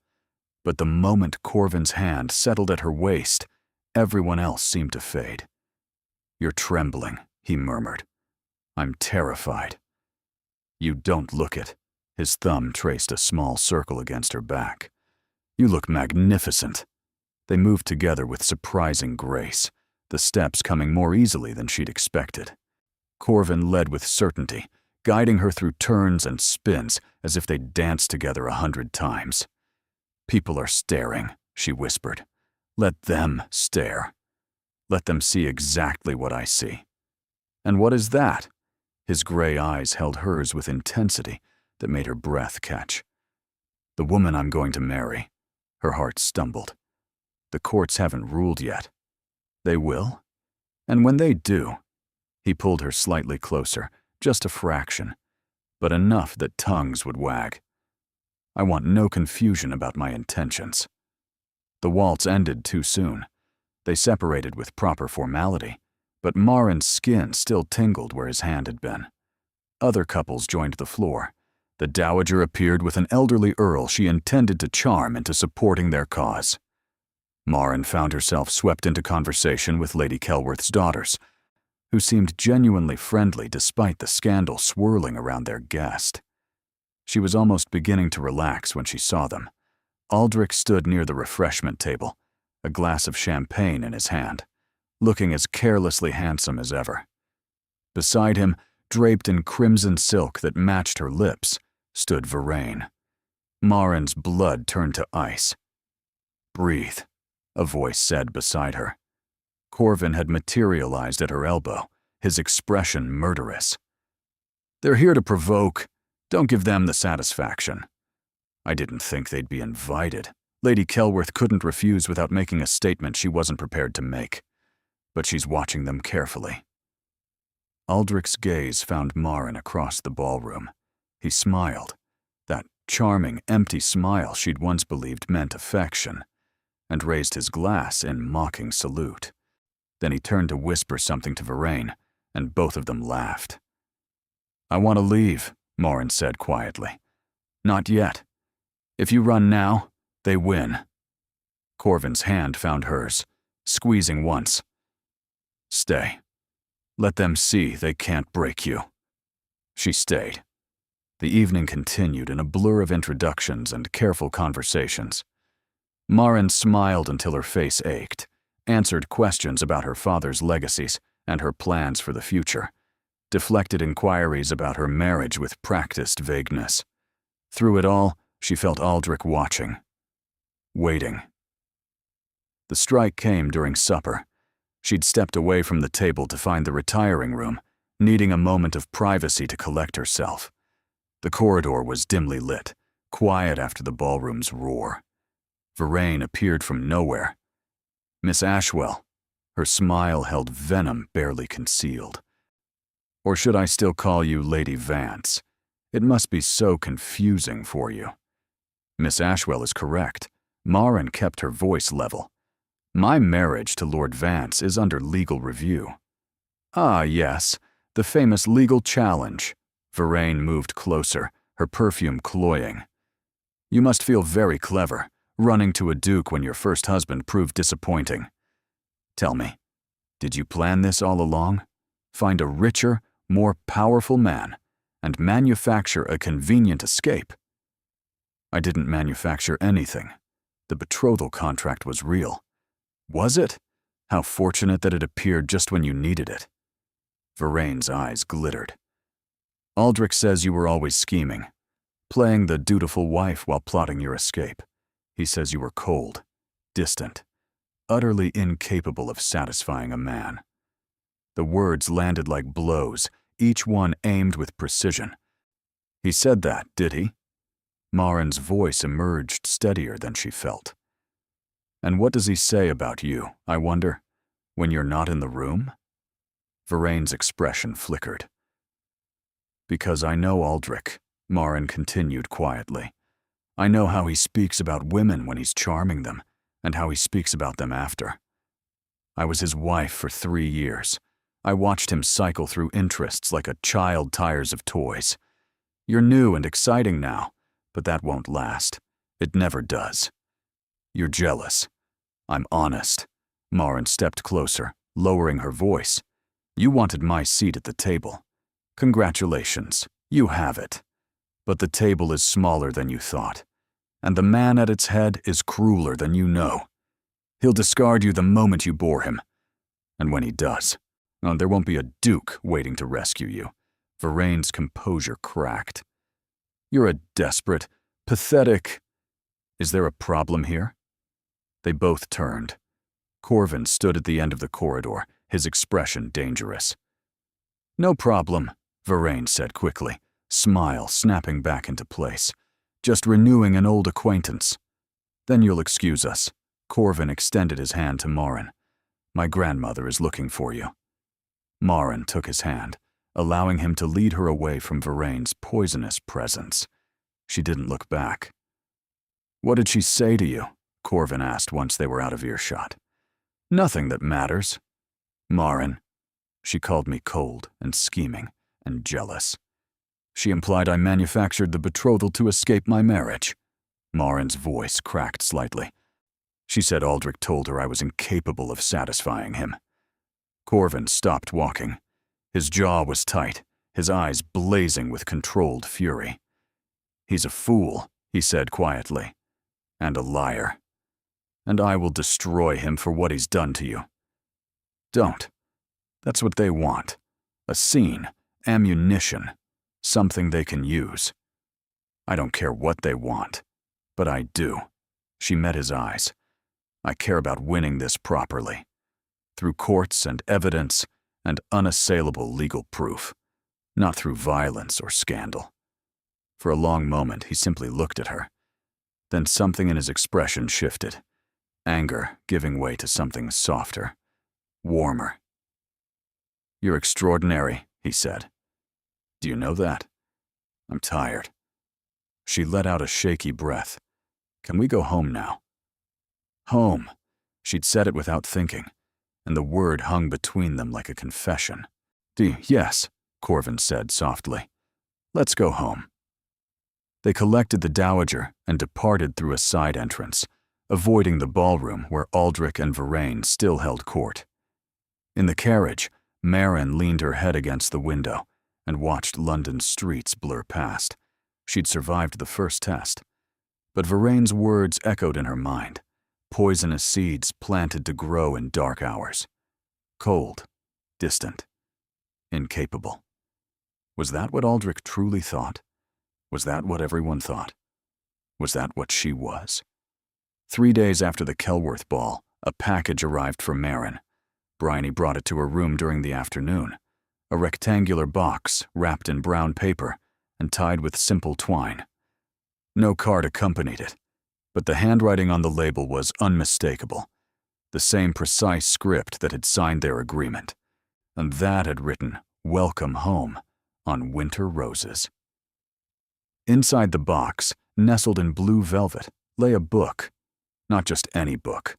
But the moment Corvin's hand settled at her waist, everyone else seemed to fade. "You're trembling," he murmured. "I'm terrified." "You don't look it." His thumb traced a small circle against her back. "You look magnificent." They moved together with surprising grace, the steps coming more easily than she'd expected. Corvin led with certainty, guiding her through turns and spins as if they'd danced together 100 times. "People are staring," she whispered. "Let them stare. Let them see exactly what I see." "And what is that?" His gray eyes held hers with intensity that made her breath catch. "The woman I'm going to marry." Her heart stumbled. "The courts haven't ruled yet. They will? And when they do..." He pulled her slightly closer, just a fraction, but enough that tongues would wag. "I want no confusion about my intentions." The waltz ended too soon. They separated with proper formality, but Marin's skin still tingled where his hand had been. Other couples joined the floor. The Dowager appeared with an elderly earl she intended to charm into supporting their cause. Marin found herself swept into conversation with Lady Kelworth's daughters, who seemed genuinely friendly despite the scandal swirling around their guest. She was almost beginning to relax when she saw them. Aldrich stood near the refreshment table, a glass of champagne in his hand, looking as carelessly handsome as ever. Beside him, draped in crimson silk that matched her lips, stood Verraine. Marin's blood turned to ice. "Breathe," a voice said beside her. Corvin had materialized at her elbow, his expression murderous. "They're here to provoke. Don't give them the satisfaction." "I didn't think they'd be invited." Lady Kelworth couldn't refuse without making a statement she wasn't prepared to make. But she's watching them carefully. Aldrich's gaze found Marin across the ballroom. He smiled, that charming, empty smile she'd once believed meant affection, and raised his glass in mocking salute. Then he turned to whisper something to Vervain, and both of them laughed. "I want to leave," Marin said quietly. "Not yet. If you run now, they win." Corvin's hand found hers, squeezing once. "Stay. Let them see they can't break you." She stayed. The evening continued in a blur of introductions and careful conversations. Marin smiled until her face ached, answered questions about her father's legacies and her plans for the future, deflected inquiries about her marriage with practiced vagueness. Through it all, she felt Aldrich watching, waiting. The strike came during supper. She'd stepped away from the table to find the retiring room, needing a moment of privacy to collect herself. The corridor was dimly lit, quiet after the ballroom's roar. Vervain appeared from nowhere. "Miss Ashwell." Her smile held venom barely concealed. "Or should I still call you Lady Vance? It must be so confusing for you." "Miss Ashwell is correct." Marin kept her voice level. "My marriage to Lord Vance is under legal review." "Ah, yes, the famous legal challenge." Vervain moved closer, her perfume cloying. "You must feel very clever, running to a duke when your first husband proved disappointing. Tell me, did you plan this all along? Find a richer, more powerful man, and manufacture a convenient escape?" "I didn't manufacture anything. The betrothal contract was real." "Was it? How fortunate that it appeared just when you needed it." Vervain's eyes glittered. "Aldrich says you were always scheming, playing the dutiful wife while plotting your escape. He says you were cold, distant, utterly incapable of satisfying a man." The words landed like blows, each one aimed with precision. "He said that, did he?" Marin's voice emerged steadier than she felt. "And what does he say about you, I wonder, when you're not in the room?" Vervain's expression flickered. "Because I know Aldrich," Marin continued quietly. "I know how he speaks about women when he's charming them, and how he speaks about them after. I was his wife for 3 years. I watched him cycle through interests like a child tires of toys. You're new and exciting now, but that won't last. It never does. You're jealous. I'm honest." Marin stepped closer, lowering her voice. "You wanted my seat at the table. Congratulations, you have it. But the table is smaller than you thought, and the man at its head is crueler than you know. He'll discard you the moment you bore him. And when he does, there won't be a duke waiting to rescue you." Vervain's composure cracked. "You're a desperate, pathetic—" "Is there a problem here?" They both turned. Corvin stood at the end of the corridor, his expression dangerous. "No problem," Vervain said quickly, smile snapping back into place. "Just renewing an old acquaintance." "Then you'll excuse us." Corvin extended his hand to Marin. "My grandmother is looking for you." Marin took his hand, allowing him to lead her away from Vervain's poisonous presence. She didn't look back. "What did she say to you?" Corvin asked once they were out of earshot. "Nothing that matters." "Marin, she called me cold and scheming and jealous. She implied I manufactured the betrothal to escape my marriage." Marin's voice cracked slightly. "She said Aldrich told her I was incapable of satisfying him." Corvin stopped walking. His jaw was tight, his eyes blazing with controlled fury. "He's a fool," he said quietly, "and a liar. And I will destroy him for what he's done to you." "Don't. That's what they want. A scene, ammunition, something they can use. I don't care what they want, but I do." She met his eyes. "I care about winning this properly, through courts and evidence and unassailable legal proof, not through violence or scandal." For a long moment, he simply looked at her. Then something in his expression shifted, anger giving way to something softer, warmer. "You're extraordinary," he said. Do you know that? I'm tired. She let out a shaky breath. Can we go home now? Home. She'd said it without thinking, and the word hung between them like a confession. Yes, Corvin said softly. Let's go home. They collected the Dowager and departed through a side entrance, avoiding the ballroom where Aldrich and Vervain still held court. In the carriage, Marin leaned her head against the window and watched London's streets blur past. She'd survived the first test. But Vervain's words echoed in her mind, poisonous seeds planted to grow in dark hours. Cold, distant, incapable. Was that what Aldrich truly thought? Was that what everyone thought? Was that what she was? 3 days after the Kelworth ball, a package arrived for Marin. Bryony brought it to her room during the afternoon. A rectangular box wrapped in brown paper and tied with simple twine. No card accompanied it, but the handwriting on the label was unmistakable. The same precise script that had signed their agreement. And that had written, "Welcome home," on winter roses. Inside the box, nestled in blue velvet, lay a book. Not just any book.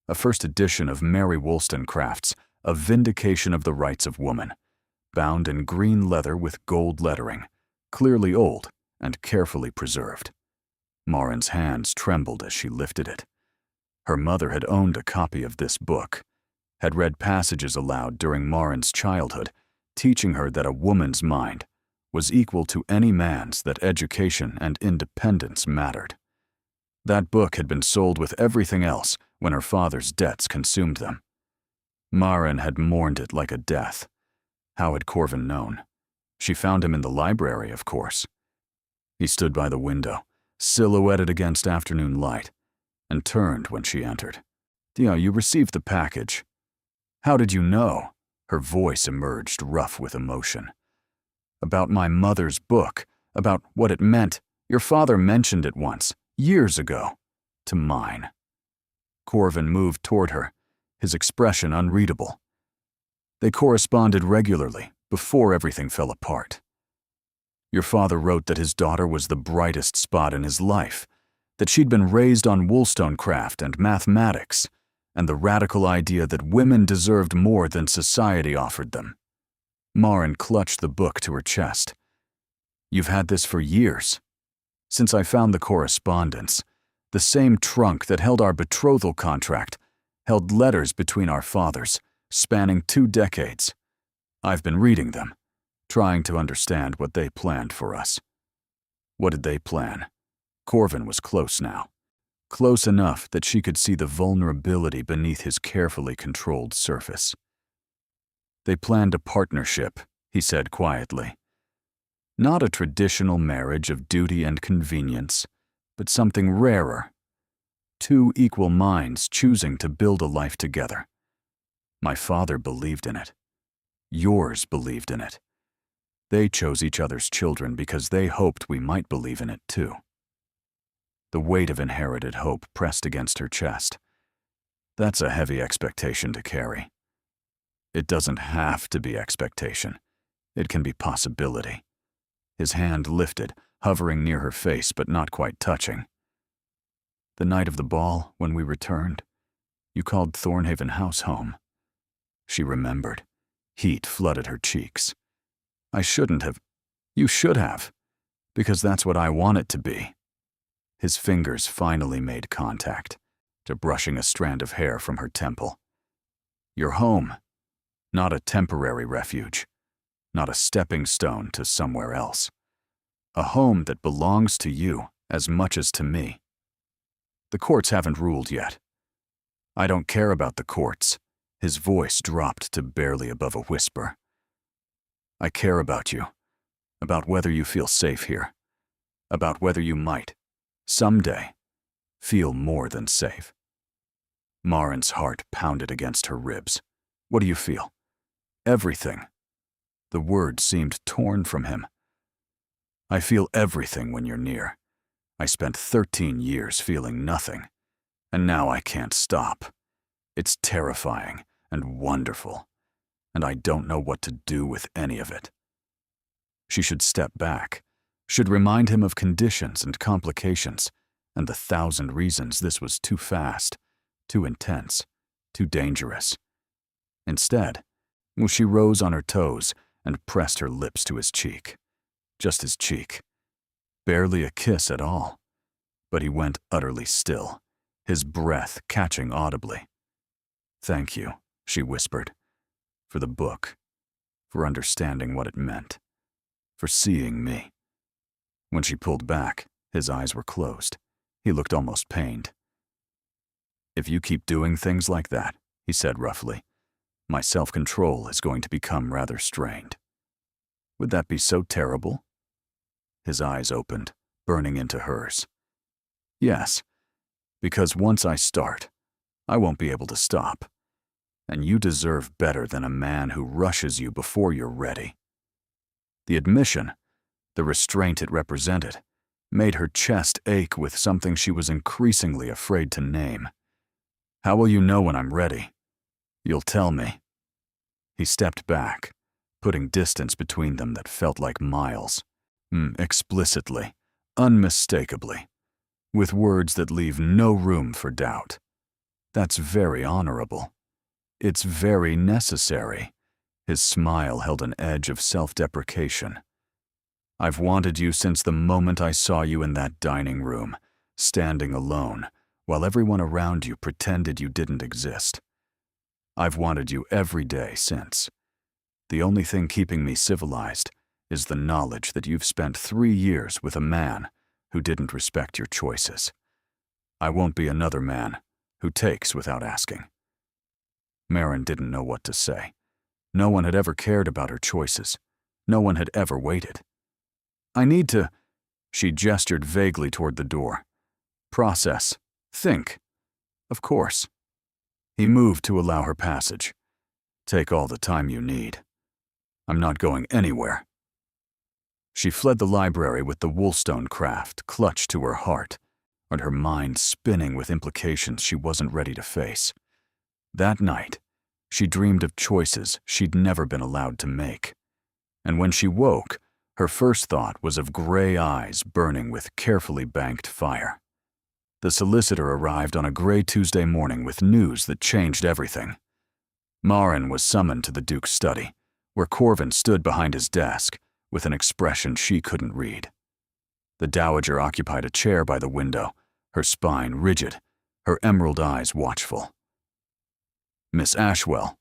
A first edition of Mary Wollstonecraft's A Vindication of the Rights of Woman, bound in green leather with gold lettering, clearly old and carefully preserved. Marin's hands trembled as she lifted it. Her mother had owned a copy of this book, had read passages aloud during Marin's childhood, teaching her that a woman's mind was equal to any man's, that education and independence mattered. That book had been sold with everything else when her father's debts consumed them. Marin had mourned it like a death. How had Corvin known? She found him in the library, of course. He stood by the window, silhouetted against afternoon light, and turned when she entered. You received the package. How did you know? Her voice emerged rough with emotion. About my mother's book, about what it meant. Your father mentioned it once, years ago, to mine. Corvin moved toward her, his expression unreadable. They corresponded regularly before everything fell apart. Your father wrote that his daughter was the brightest spot in his life, that she'd been raised on Wollstonecraft and mathematics, and the radical idea that women deserved more than society offered them. Marin clutched the book to her chest. You've had this for years. Since I found the correspondence, the same trunk that held our betrothal contract held letters between our fathers, spanning 2 decades. I've been reading them, trying to understand what they planned for us. What did they plan? Corvin was close now. Close enough that she could see the vulnerability beneath his carefully controlled surface. They planned a partnership, he said quietly. Not a traditional marriage of duty and convenience, but something rarer. 2 equal minds choosing to build a life together. My father believed in it. Yours believed in it. They chose each other's children because they hoped we might believe in it too. The weight of inherited hope pressed against her chest. That's a heavy expectation to carry. It doesn't have to be expectation. It can be possibility. His hand lifted, hovering near her face but not quite touching. The night of the ball, when we returned, you called Thornhaven House home. She remembered. Heat flooded her cheeks. I shouldn't have. You should have. Because that's what I want it to be. His fingers finally made contact, to brushing a strand of hair from her temple. Your home. Not a temporary refuge. Not a stepping stone to somewhere else. A home that belongs to you as much as to me. The courts haven't ruled yet. I don't care about the courts. His voice dropped to barely above a whisper. I care about you. About whether you feel safe here. About whether you might, someday, feel more than safe. Marin's heart pounded against her ribs. What do you feel? Everything. The word seemed torn from him. I feel everything when you're near. I spent 13 years feeling nothing, and now I can't stop. It's terrifying and wonderful. and I don't know what to do with any of it. She should step back, should remind him of conditions and complications, and the 1,000 reasons this was too fast, too intense, too dangerous. Instead, she rose on her toes and pressed her lips to his cheek. Just his cheek. Barely a kiss at all. But he went utterly still, his breath catching audibly. "Thank you," she whispered, "for the book, for understanding what it meant, for seeing me." When she pulled back, his eyes were closed. He looked almost pained. "If you keep doing things like that," he said roughly, "my self-control is going to become rather strained." "Would that be so terrible?" His eyes opened, burning into hers. "Yes, because once I start, I won't be able to stop. And you deserve better than a man who rushes you before you're ready." The admission, the restraint it represented, made her chest ache with something she was increasingly afraid to name. "How will you know when I'm ready? You'll tell me." He stepped back, putting distance between them that felt like miles. Explicitly, unmistakably, with words that leave no room for doubt. That's very honorable. It's very necessary. His smile held an edge of self-deprecation. "I've wanted you since the moment I saw you in that dining room, standing alone, while everyone around you pretended you didn't exist. I've wanted you every day since. The only thing keeping me civilized is the knowledge that you've spent 3 years with a man who didn't respect your choices. I won't be another man who takes without asking." Marin didn't know what to say. No one had ever cared about her choices. No one had ever waited. "I need to..." She gestured vaguely toward the door. "Process. Think. Of course." He moved to allow her passage. "Take all the time you need. I'm not going anywhere." She fled the library with the Woolstonecraft clutched to her heart, and her mind spinning with implications she wasn't ready to face. That night, she dreamed of choices she'd never been allowed to make. And when she woke, her first thought was of gray eyes burning with carefully banked fire. The solicitor arrived on a gray Tuesday morning with news that changed everything. Marin was summoned to the Duke's study, where Corvin stood behind his desk with an expression she couldn't read. The Dowager occupied a chair by the window, her spine rigid, her emerald eyes watchful. "Miss Ashwell."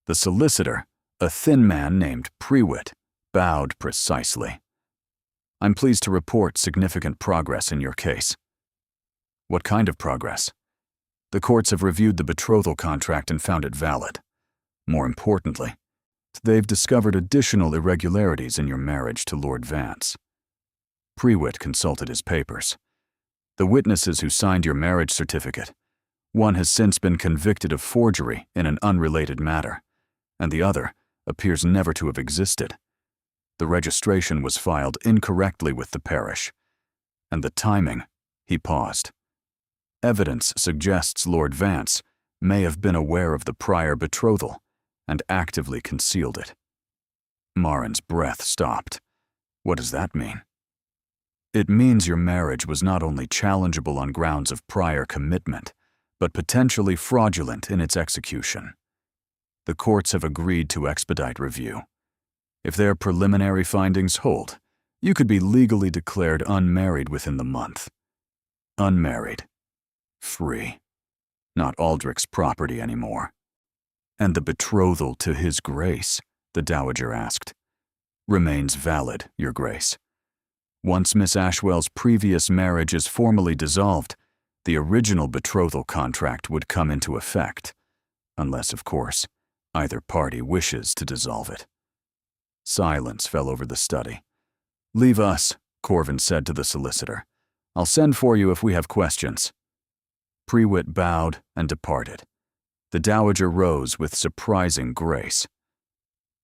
The solicitor, a thin man named Prewitt, bowed precisely. "I'm pleased to report significant progress in your case." "What kind of progress?" "The courts have reviewed the betrothal contract and found it valid. More importantly, they've discovered additional irregularities in your marriage to Lord Vance." Prewitt consulted his papers. "The witnesses who signed your marriage certificate, one has since been convicted of forgery in an unrelated matter, and the other appears never to have existed. The registration was filed incorrectly with the parish, and the timing..." He paused. "Evidence suggests Lord Vance may have been aware of the prior betrothal and actively concealed it." Marin's breath stopped. "What does that mean?" "It means your marriage was not only challengeable on grounds of prior commitment, but potentially fraudulent in its execution. The courts have agreed to expedite review. If their preliminary findings hold, you could be legally declared unmarried within the month. Unmarried. Free. Not Aldrich's property anymore." "And the betrothal to His Grace," the Dowager asked. "Remains valid, Your Grace. Once Miss Ashwell's previous marriage is formally dissolved, the original betrothal contract would come into effect, unless, of course, either party wishes to dissolve it." Silence fell over the study. "Leave us," Corvin said to the solicitor. "I'll send for you if we have questions." Prewitt bowed and departed. The Dowager rose with surprising grace.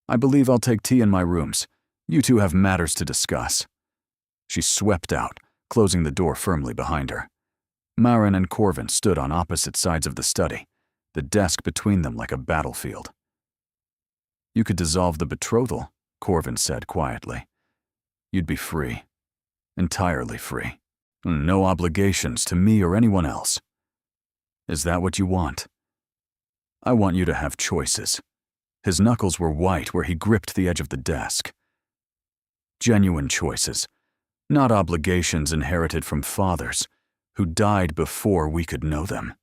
"I believe I'll take tea in my rooms. You two have matters to discuss." She swept out, closing the door firmly behind her. Marin and Corvin stood on opposite sides of the study, the desk between them like a battlefield. You could dissolve the betrothal, Corvin said quietly. You'd be free. Entirely free. No obligations to me or anyone else. Is that what you want? I want you to have choices. His knuckles were white where he gripped the edge of the desk. Genuine choices, not obligations inherited from fathers who died before we could know them.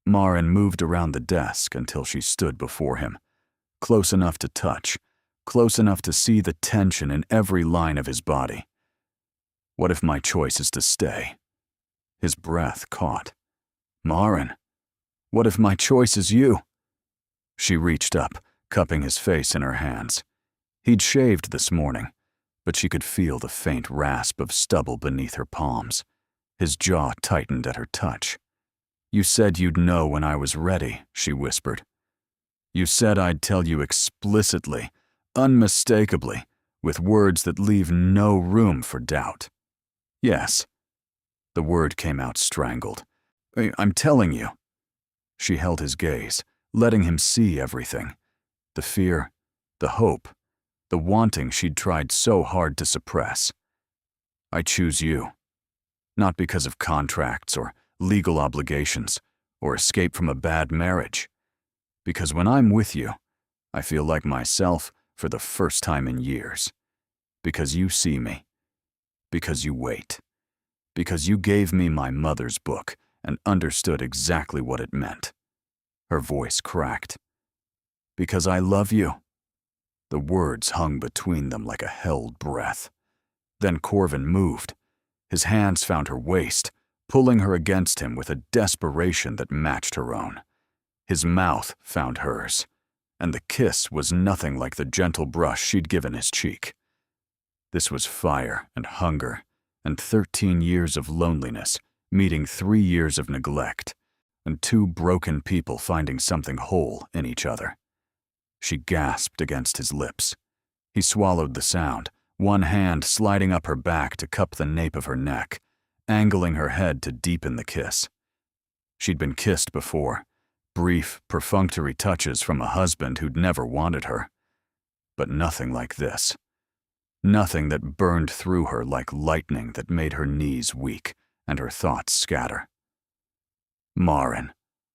Marin moved around the desk until she stood before him, close enough to touch, close enough to see the tension in every line of his body. What if my choice is to stay? His breath caught. Marin, what if my choice is you? She reached up, cupping his face in her hands. He'd shaved this morning, but she could feel the faint rasp of stubble beneath her palms. His jaw tightened at her touch. You said you'd know when I was ready, she whispered. You said I'd tell you explicitly, unmistakably, with words that leave no room for doubt. Yes. The word came out strangled. I'm telling you. She held his gaze, letting him see everything. The fear, the hope, the wanting she'd tried so hard to suppress. I choose you. Not because of contracts or legal obligations or escape from a bad marriage. Because when I'm with you, I feel like myself for the first time in years. Because you see me. Because you wait. Because you gave me my mother's book and understood exactly what it meant. Her voice cracked. Because I love you. The words hung between them like a held breath. Then Corvin moved. His hands found her waist, pulling her against him with a desperation that matched her own. His mouth found hers, and the kiss was nothing like the gentle brush she'd given his cheek. This was fire and hunger, and 13 years of loneliness meeting 3 years of neglect, and 2 broken people finding something whole in each other. She gasped against his lips. He swallowed the sound, one hand sliding up her back to cup the nape of her neck, angling her head to deepen the kiss. She'd been kissed before, brief, perfunctory touches from a husband who'd never wanted her. But nothing like this. Nothing that burned through her like lightning that made her knees weak and her thoughts scatter. Marin.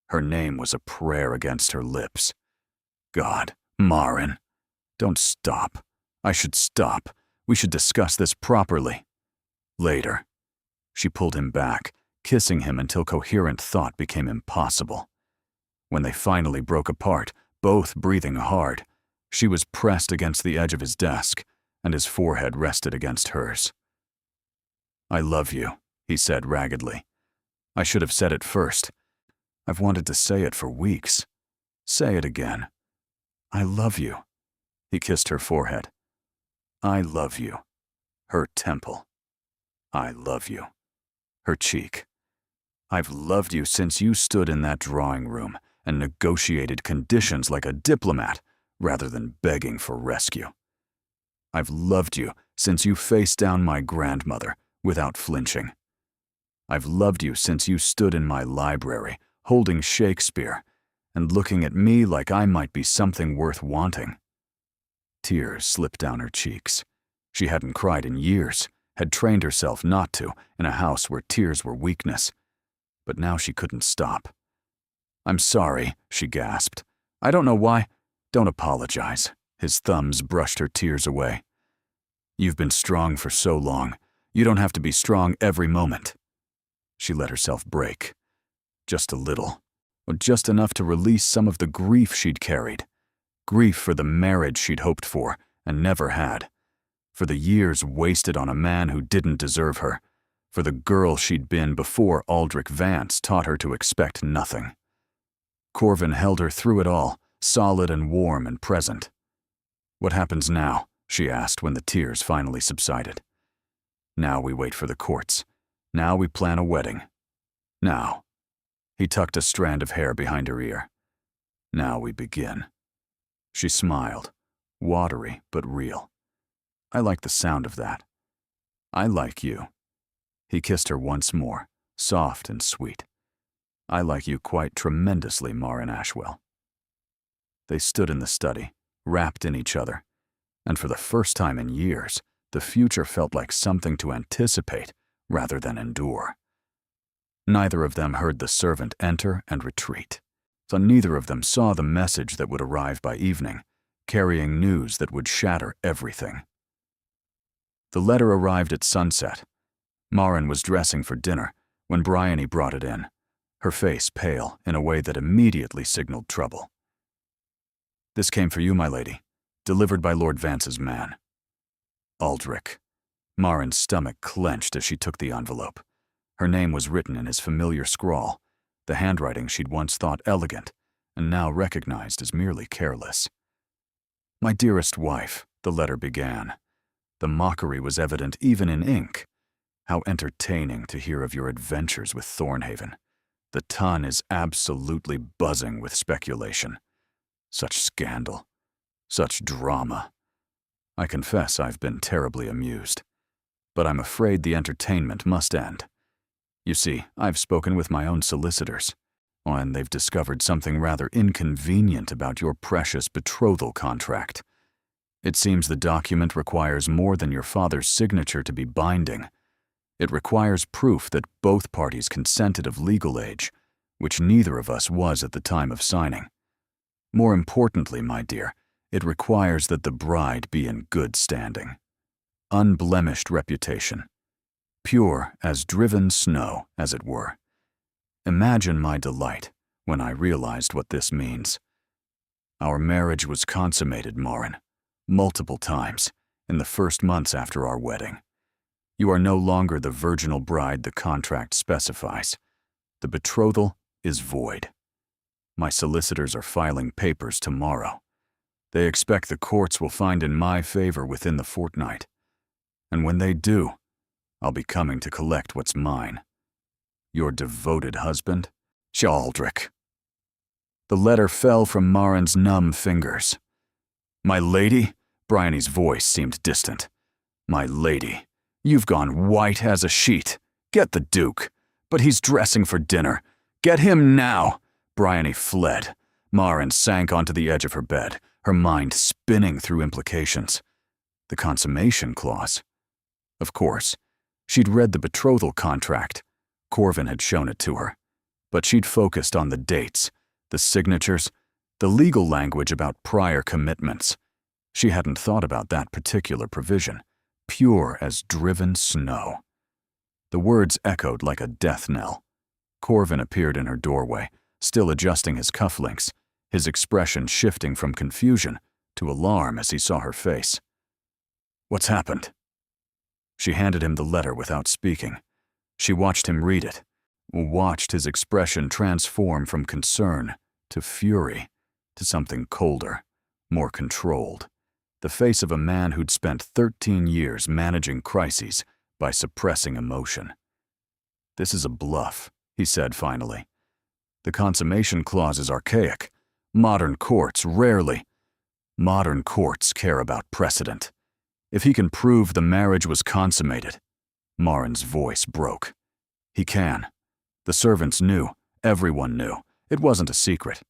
Her name was a prayer against her lips. God, Marin. Don't stop. I should stop. We should discuss this properly. Later. She pulled him back, kissing him until coherent thought became impossible. When they finally broke apart, both breathing hard, she was pressed against the edge of his desk, and his forehead rested against hers. I love you, he said raggedly. I should have said it first. I've wanted to say it for weeks. Say it again. I love you. He kissed her forehead. I love you. Her temple. I love you. Her cheek. I've loved you since you stood in that drawing room and negotiated conditions like a diplomat rather than begging for rescue. I've loved you since you faced down my grandmother without flinching. I've loved you since you stood in my library holding Shakespeare and looking at me like I might be something worth wanting. Tears slipped down her cheeks. She hadn't cried in years, had trained herself not to in a house where tears were weakness. But now she couldn't stop. I'm sorry, she gasped. I don't know why. Don't apologize. His thumbs brushed her tears away. You've been strong for so long. You don't have to be strong every moment. She let herself break. Just a little. Or just enough to release some of the grief she'd carried. Grief for the marriage she'd hoped for and never had. For the years wasted on a man who didn't deserve her. For the girl she'd been before Aldrich Vance taught her to expect nothing. Corvin held her through it all, solid and warm and present. What happens now? She asked when the tears finally subsided. Now we wait for the courts. Now we plan a wedding. Now. He tucked a strand of hair behind her ear. Now we begin. She smiled, watery but real. I like the sound of that. I like you. He kissed her once more, soft and sweet. I like you quite tremendously, Marin Ashwell. They stood in the study, wrapped in each other, and for the first time in years, the future felt like something to anticipate rather than endure. Neither of them heard the servant enter and retreat, so neither of them saw the message that would arrive by evening, carrying news that would shatter everything. The letter arrived at sunset. Maren was dressing for dinner when Bryony brought it in, her face pale in a way that immediately signaled trouble. "This came for you, my lady, delivered by Lord Vance's man." Aldrich. Maren's stomach clenched as she took the envelope. Her name was written in his familiar scrawl, the handwriting she'd once thought elegant and now recognized as merely careless. "My dearest wife," the letter began. The mockery was evident even in ink. "How entertaining to hear of your adventures with Thornhaven. The ton is absolutely buzzing with speculation. Such scandal. Such drama. I confess I've been terribly amused. But I'm afraid the entertainment must end. You see, I've spoken with my own solicitors, and they've discovered something rather inconvenient about your precious betrothal contract. It seems the document requires more than your father's signature to be binding. It requires proof that both parties consented of legal age, which neither of us was at the time of signing. More importantly, my dear, it requires that the bride be in good standing. Unblemished reputation. Pure as driven snow, as it were. Imagine my delight when I realized what this means. Our marriage was consummated, Maren, multiple times, in the first months after our wedding. You are no longer the virginal bride the contract specifies. The betrothal is void. My solicitors are filing papers tomorrow. They expect the courts will find in my favor within the fortnight. And when they do, I'll be coming to collect what's mine. Your devoted husband, Aldrich." The letter fell from Maren's numb fingers. "My lady?" Bryony's voice seemed distant. "My lady, you've gone white as a sheet. Get the Duke. But he's dressing for dinner. Get him now." Bryony fled. Maren sank onto the edge of her bed, her mind spinning through implications. The consummation clause. Of course, she'd read the betrothal contract. Corvin had shown it to her. But she'd focused on the dates, the signatures, the legal language about prior commitments. She hadn't thought about that particular provision, pure as driven snow. The words echoed like a death knell. Corvin appeared in her doorway, still adjusting his cufflinks, his expression shifting from confusion to alarm as he saw her face. "What's happened?" She handed him the letter without speaking. She watched him read it, watched his expression transform from concern to fury to something colder, more controlled. The face of a man who'd spent 13 years managing crises by suppressing emotion. "This is a bluff," he said finally. "The consummation clause is archaic. Modern courts care about precedent. If he can prove the marriage was consummated," Maren's voice broke. "He can. The servants knew. Everyone knew. It wasn't a secret.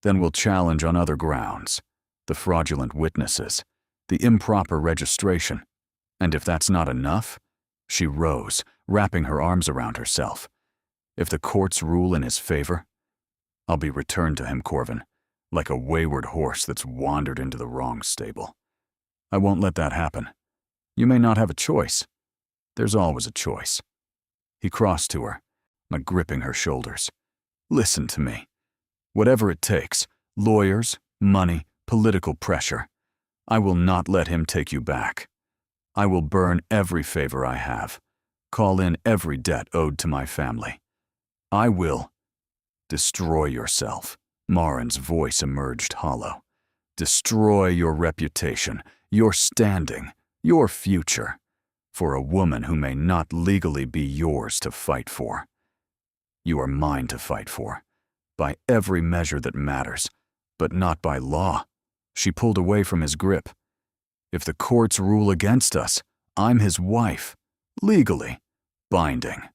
Then we'll challenge on other grounds. The fraudulent witnesses, the improper registration. And if that's not enough," she rose, wrapping her arms around herself. "If the courts rule in his favor, I'll be returned to him, Corvin, like a wayward horse that's wandered into the wrong stable. I won't let that happen. You may not have a choice. There's always a choice." He crossed to her, gripping her shoulders. "Listen to me. Whatever it takes, lawyers, money, political pressure, I will not let him take you back. I will burn every favor I have, call in every debt owed to my family. I will destroy yourself." Maren's voice emerged hollow. "Destroy your reputation, your standing, your future, for a woman who may not legally be yours to fight for. You are mine to fight for, by every measure that matters, but not by law." She pulled away from his grip. "If the courts rule against us, I'm his wife, legally, binding,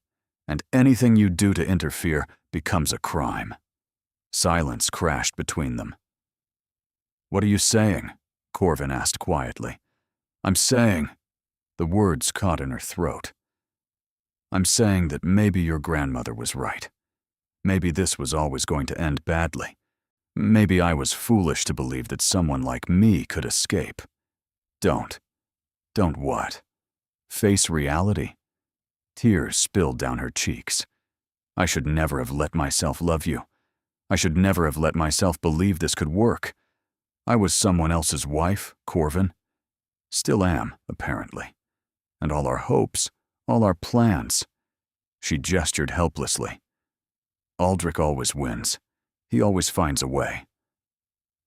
and anything you do to interfere becomes a crime." Silence crashed between them. What are you saying? Corvin asked quietly. I'm saying, the words caught in her throat. I'm saying that maybe your grandmother was right. Maybe this was always going to end badly. Maybe I was foolish to believe that someone like me could escape. Don't. Don't what? Face reality? Tears spilled down her cheeks. I should never have let myself love you. I should never have let myself believe this could work. I was someone else's wife, Corvin. Still am, apparently. And all our hopes, all our plans. She gestured helplessly. Aldrich always wins. He always finds a way.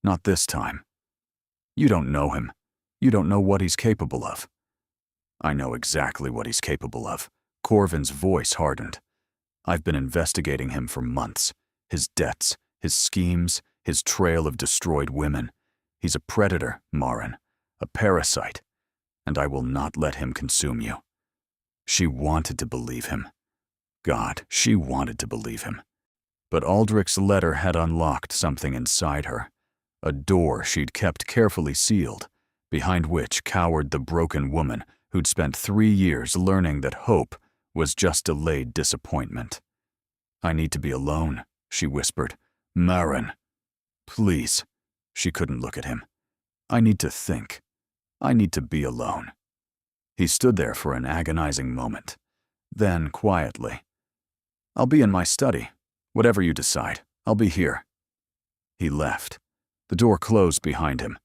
Not this time. You don't know him. You don't know what he's capable of. I know exactly what he's capable of. Corvin's voice hardened. I've been investigating him for months. His debts, his schemes, his trail of destroyed women. He's a predator, Marin, a parasite, and I will not let him consume you. She wanted to believe him. God, she wanted to believe him. But Aldrich's letter had unlocked something inside her, a door she'd kept carefully sealed, behind which cowered the broken woman who'd spent 3 years learning that hope was just delayed disappointment. I need to be alone, she whispered. Marin, please. She couldn't look at him. I need to think. I need to be alone. He stood there for an agonizing moment. Then, quietly, I'll be in my study. Whatever you decide, I'll be here. He left. The door closed behind him.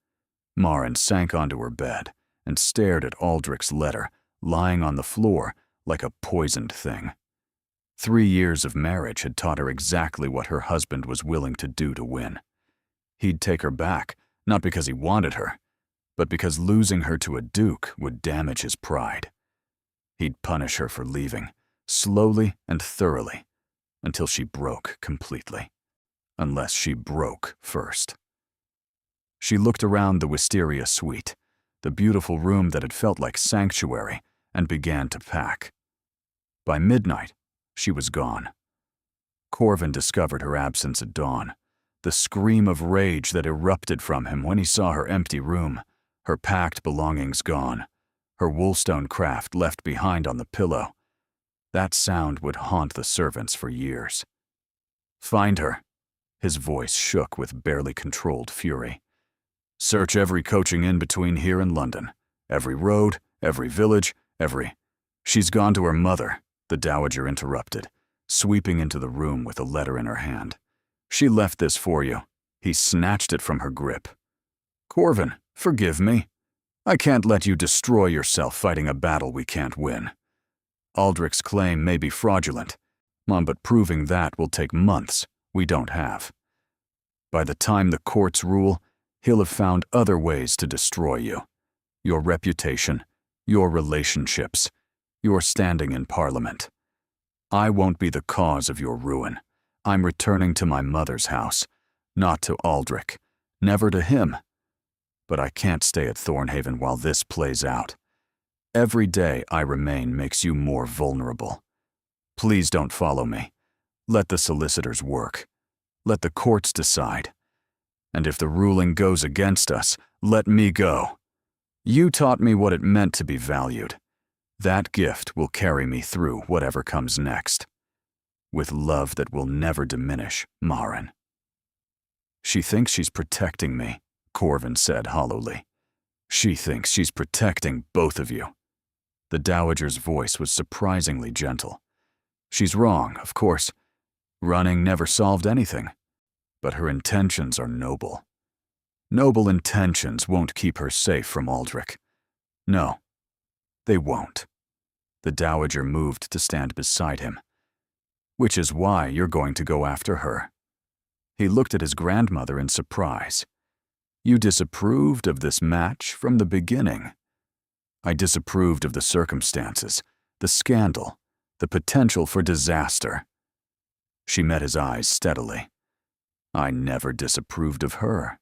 Marin sank onto her bed and stared at Aldrich's letter, lying on the floor like a poisoned thing. 3 years of marriage had taught her exactly what her husband was willing to do to win. He'd take her back, not because he wanted her, but because losing her to a duke would damage his pride. He'd punish her for leaving, slowly and thoroughly, until she broke completely. Unless she broke first. She looked around the wisteria suite, the beautiful room that had felt like sanctuary, and began to pack. By midnight, she was gone. Corvin discovered her absence at dawn, the scream of rage that erupted from him when he saw her empty room, her packed belongings gone, her woolstone craft left behind on the pillow. That sound would haunt the servants for years. Find her. His voice shook with barely controlled fury. Search every coaching inn between here and London. Every road, every village, every... She's gone to her mother, the dowager interrupted, sweeping into the room with a letter in her hand. She left this for you. He snatched it from her grip. Corvin, forgive me. I can't let you destroy yourself fighting a battle we can't win. Aldrich's claim may be fraudulent, but proving that will take months we don't have. By the time the courts rule, he'll have found other ways to destroy you. Your reputation, your relationships, your standing in Parliament. I won't be the cause of your ruin. I'm returning to my mother's house, not to Aldrich, never to him. But I can't stay at Thornhaven while this plays out. Every day I remain makes you more vulnerable. Please don't follow me. Let the solicitors work. Let the courts decide. And if the ruling goes against us, let me go. You taught me what it meant to be valued. That gift will carry me through whatever comes next. With love that will never diminish, Marin. She thinks she's protecting me, Corvin said hollowly. She thinks she's protecting both of you. The dowager's voice was surprisingly gentle. She's wrong, of course. Running never solved anything. But her intentions are noble. Noble intentions won't keep her safe from Aldrich. No, they won't. The dowager moved to stand beside him. Which is why you're going to go after her. He looked at his grandmother in surprise. You disapproved of this match from the beginning. I disapproved of the circumstances, the scandal, the potential for disaster. She met his eyes steadily. I never disapproved of her.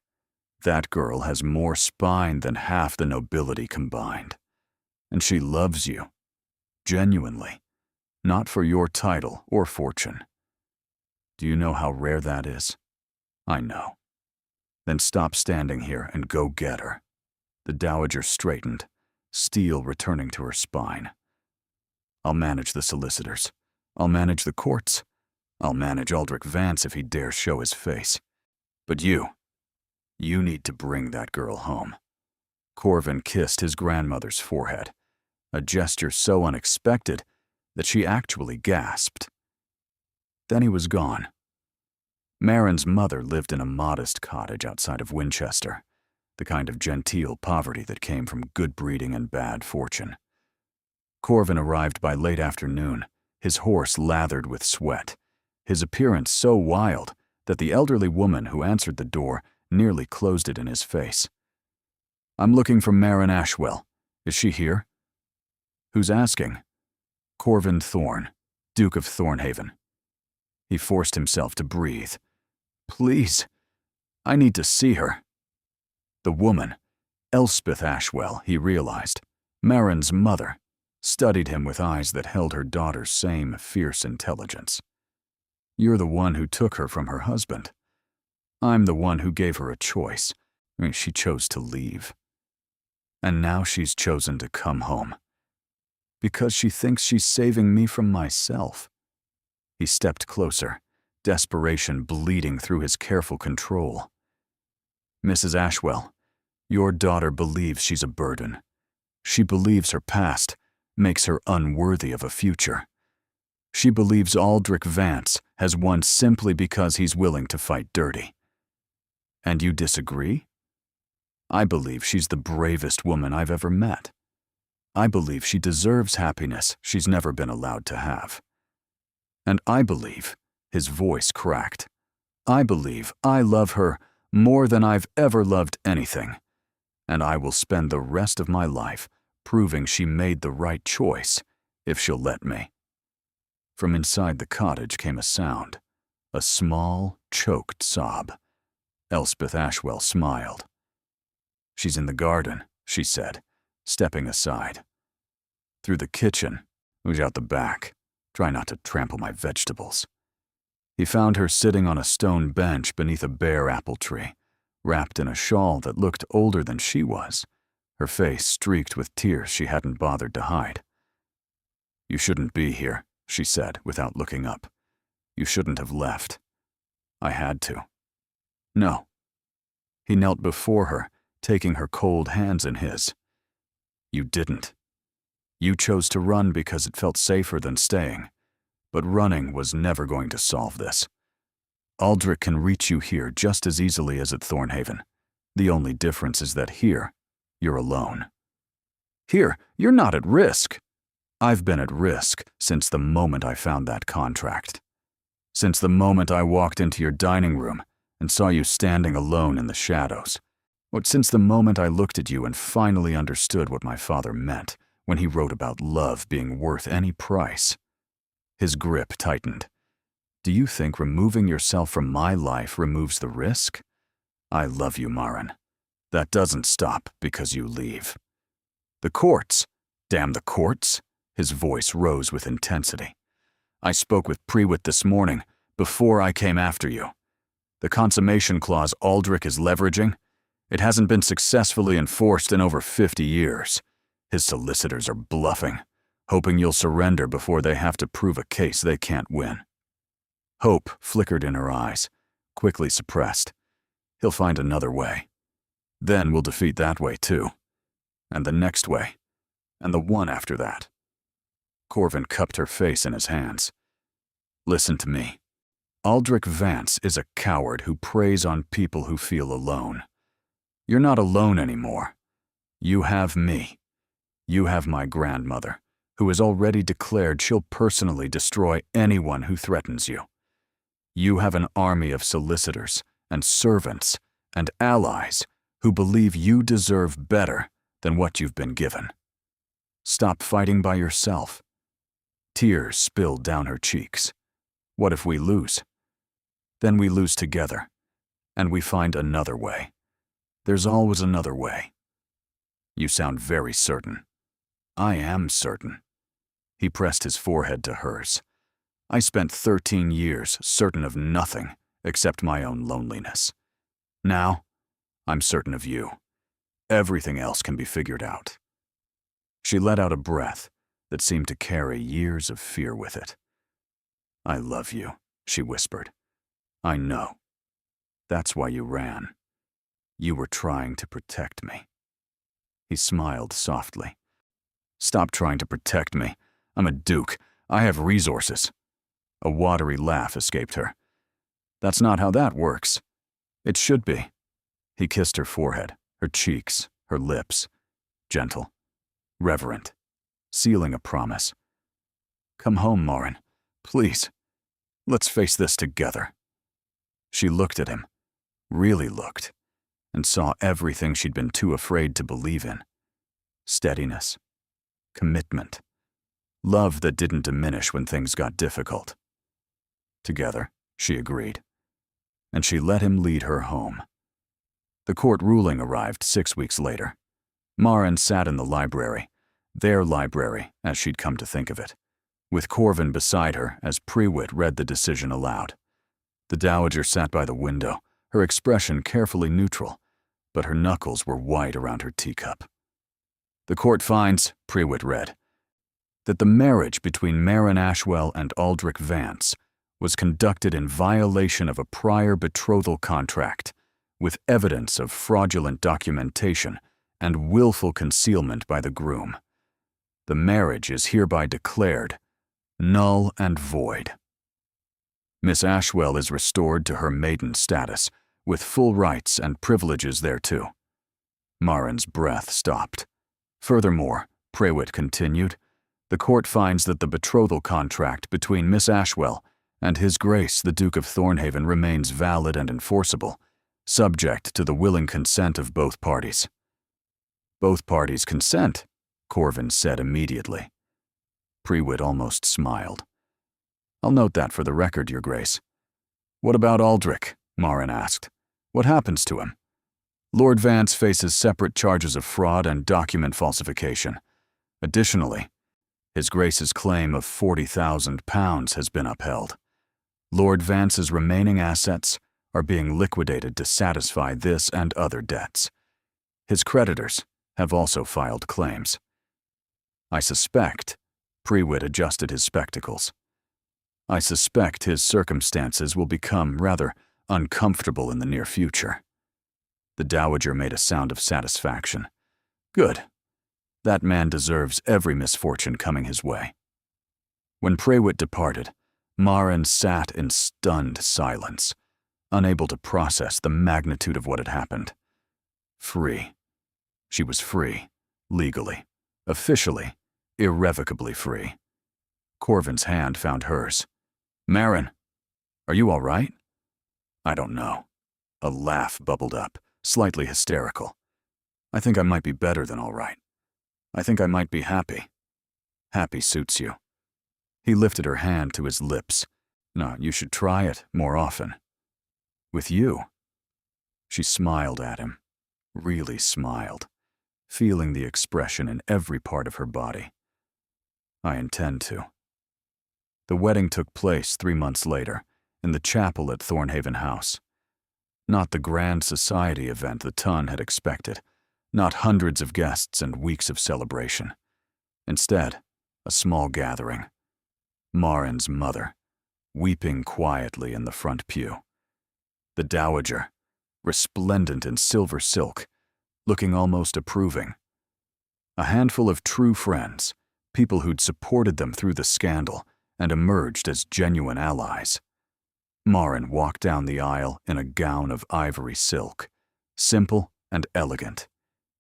That girl has more spine than half the nobility combined. And she loves you. Genuinely. Not for your title or fortune. Do you know how rare that is? I know. Then stop standing here and go get her. The dowager straightened, steel returning to her spine. I'll manage the solicitors. I'll manage the courts. I'll manage Aldrich Vance if he dares show his face. But you need to bring that girl home. Corvin kissed his grandmother's forehead, a gesture so unexpected that she actually gasped. Then he was gone. Marin's mother lived in a modest cottage outside of Winchester, the kind of genteel poverty that came from good breeding and bad fortune. Corvin arrived by late afternoon, his horse lathered with sweat, his appearance so wild that the elderly woman who answered the door nearly closed it in his face. "I'm looking for Marin Ashwell. Is she here?" "Who's asking?" "Corvin Thorne, Duke of Thornhaven." He forced himself to breathe. "Please, I need to see her." The woman, Elspeth Ashwell, he realized, Marin's mother, studied him with eyes that held her daughter's same fierce intelligence. "You're the one who took her from her husband. I'm the one who gave her a choice. She chose to leave. And now she's chosen to come home. Because she thinks she's saving me from myself." He stepped closer, desperation bleeding through his careful control. "Mrs. Ashwell, your daughter believes she's a burden. She believes her past makes her unworthy of a future. She believes Aldrich Vance has won simply because he's willing to fight dirty. And you disagree? I believe she's the bravest woman I've ever met. I believe she deserves happiness she's never been allowed to have. And I believe," his voice cracked, "I believe I love her more than I've ever loved anything. And I will spend the rest of my life proving she made the right choice, if she'll let me." From inside the cottage came a sound, a small, choked sob. Elspeth Ashwell smiled. "She's in the garden," she said, stepping aside. "Through the kitchen, who's out the back. Try not to trample my vegetables." He found her sitting on a stone bench beneath a bare apple tree, wrapped in a shawl that looked older than she was, her face streaked with tears she hadn't bothered to hide. "You shouldn't be here," she said without looking up. "You shouldn't have left. I had to." "No." He knelt before her, taking her cold hands in his. "You didn't. You chose to run because it felt safer than staying, but running was never going to solve this. Aldrich can reach you here just as easily as at Thornhaven. The only difference is that here, you're alone. Here, you're not at risk. I've been at risk since the moment I found that contract. Since the moment I walked into your dining room and saw you standing alone in the shadows. Since the moment I looked at you and finally understood what my father meant when he wrote about love being worth any price." His grip tightened. "Do you think removing yourself from my life removes the risk? I love you, Marin. That doesn't stop because you leave. The courts. Damn the courts." His voice rose with intensity. "I spoke with Prewitt this morning, before I came after you. The consummation clause Aldrich is leveraging, it hasn't been successfully enforced in over 50 years. His solicitors are bluffing, hoping you'll surrender before they have to prove a case they can't win." Hope flickered in her eyes, quickly suppressed. "He'll find another way. Then we'll defeat that way too. And the next way. And the one after that." Corvin cupped her face in his hands. "Listen to me. Aldrich Vance is a coward who preys on people who feel alone. You're not alone anymore. You have me. You have my grandmother, who has already declared she'll personally destroy anyone who threatens you. You have an army of solicitors and servants and allies who believe you deserve better than what you've been given. Stop fighting by yourself." Tears spilled down her cheeks. "What if we lose? Then we lose together, and we find another way. There's always another way." "You sound very certain." "I am certain." He pressed his forehead to hers. "I spent 13 years certain of nothing except my own loneliness. Now, I'm certain of you. Everything else can be figured out." She let out a breath that seemed to carry years of fear with it. "I love you," she whispered. "I know. That's why you ran. You were trying to protect me." He smiled softly. "Stop trying to protect me. I'm a duke. I have resources." A watery laugh escaped her. "That's not how that works." "It should be." He kissed her forehead, her cheeks, her lips. Gentle, reverent, sealing a promise. "Come home, Marin. Please. Let's face this together." She looked at him, really looked, and saw everything she'd been too afraid to believe in. Steadiness, commitment, love that didn't diminish when things got difficult. Together, she agreed, and she let him lead her home. The court ruling arrived 6 weeks later. Marin sat in the library, their library as she'd come to think of it, with Corvin beside her as Prewitt read the decision aloud. The Dowager sat by the window, her expression carefully neutral, but her knuckles were white around her teacup. "The court finds," Prewitt read, "that the marriage between Marin Ashwell and Aldrich Vance was conducted in violation of a prior betrothal contract, with evidence of fraudulent documentation and willful concealment by the groom. The marriage is hereby declared null and void. Miss Ashwell is restored to her maiden status, with full rights and privileges thereto." Marin's breath stopped. "Furthermore," Prewitt continued, "the court finds that the betrothal contract between Miss Ashwell and His Grace the Duke of Thornhaven remains valid and enforceable, subject to the willing consent of both parties." "Both parties consent," Corvin said immediately. Prewitt almost smiled. "I'll note that for the record, Your Grace." "What about Aldrich?" Marin asked. "What happens to him?" "Lord Vance faces separate charges of fraud and document falsification. Additionally, His Grace's claim of £40,000 has been upheld. Lord Vance's remaining assets are being liquidated to satisfy this and other debts. His creditors have also filed claims. I suspect," Prewitt adjusted his spectacles, "I suspect his circumstances will become rather uncomfortable in the near future." The Dowager made a sound of satisfaction. "Good. That man deserves every misfortune coming his way." When Prewitt departed, Marin sat in stunned silence, unable to process the magnitude of what had happened. Free. She was free, legally, officially, irrevocably free. Corvin's hand found hers. "Marin, are you all right?" "I don't know." A laugh bubbled up, slightly hysterical. "I think I might be better than all right. I think I might be happy." "Happy suits you." He lifted her hand to his lips. "No, you should try it more often." "With you?" She smiled at him, really smiled, feeling the expression in every part of her body. "I intend to." The wedding took place 3 months later, in the chapel at Thornhaven House. Not the grand society event the Ton had expected, not hundreds of guests and weeks of celebration. Instead, a small gathering. Marin's mother, weeping quietly in the front pew. The Dowager, resplendent in silver silk, looking almost approving. A handful of true friends, people who'd supported them through the scandal and emerged as genuine allies. Marin walked down the aisle in a gown of ivory silk, simple and elegant,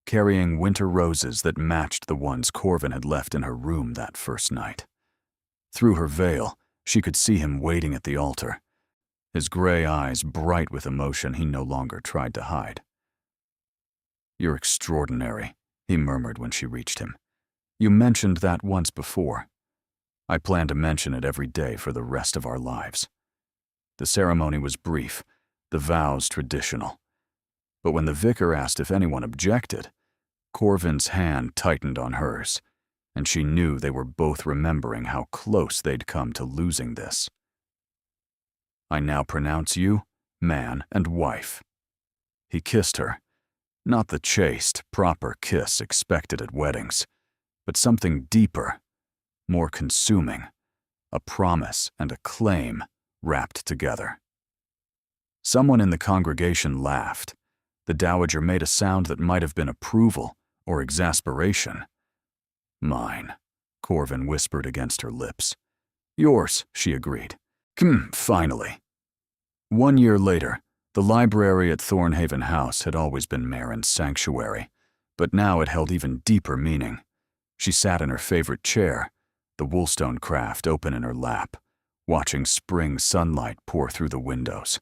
carrying winter roses that matched the ones Corvin had left in her room that first night. Through her veil, she could see him waiting at the altar, his gray eyes bright with emotion he no longer tried to hide. "You're extraordinary," he murmured when she reached him. "You mentioned that once before. I plan to mention it every day for the rest of our lives." The ceremony was brief, the vows traditional. But when the vicar asked if anyone objected, Corvin's hand tightened on hers, and she knew they were both remembering how close they'd come to losing this. "I now pronounce you man and wife." He kissed her, Not the chaste, proper kiss expected at weddings, but something deeper, more consuming, a promise and a claim wrapped together. Someone in the congregation laughed. The dowager made a sound that might have been approval or exasperation. "Mine," Corvin whispered against her lips. "Yours," she agreed. Finally." 1 year later, the library at Thornhaven House had always been Marin's sanctuary, but now it held even deeper meaning. She sat in her favorite chair, the Woolstone craft open in her lap, watching spring sunlight pour through the windows.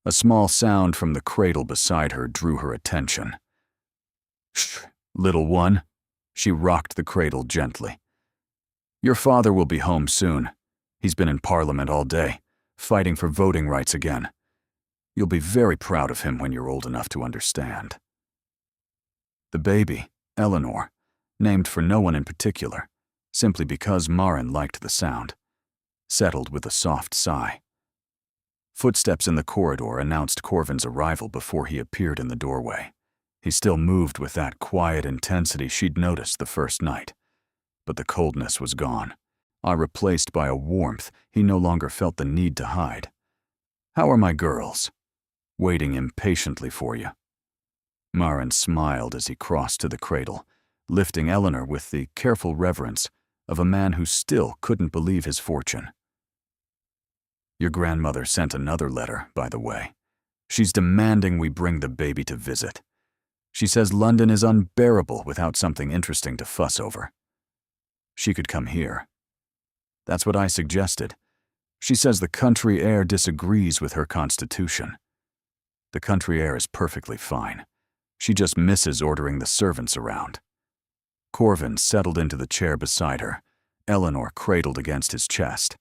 A small sound from the cradle beside her drew her attention. "Shh, little one." She rocked the cradle gently. "Your father will be home soon. He's been in Parliament all day, fighting for voting rights again. You'll be very proud of him when you're old enough to understand." The baby, Eleanor, named for no one in particular, simply because Marin liked the sound, settled with a soft sigh. Footsteps in the corridor announced Corvin's arrival before he appeared in the doorway. He still moved with that quiet intensity she'd noticed the first night, but the coldness was gone, replaced by a warmth he no longer felt the need to hide. "How are my girls?" "Waiting impatiently for you." Marin smiled as he crossed to the cradle, lifting Eleanor with the careful reverence of a man who still couldn't believe his fortune. "Your grandmother sent another letter, by the way. She's demanding we bring the baby to visit. She says London is unbearable without something interesting to fuss over. She could come here." "That's what I suggested. She says the country air disagrees with her constitution." "The country air is perfectly fine. She just misses ordering the servants around." Corvin settled into the chair beside her, Eleanor cradled against his chest.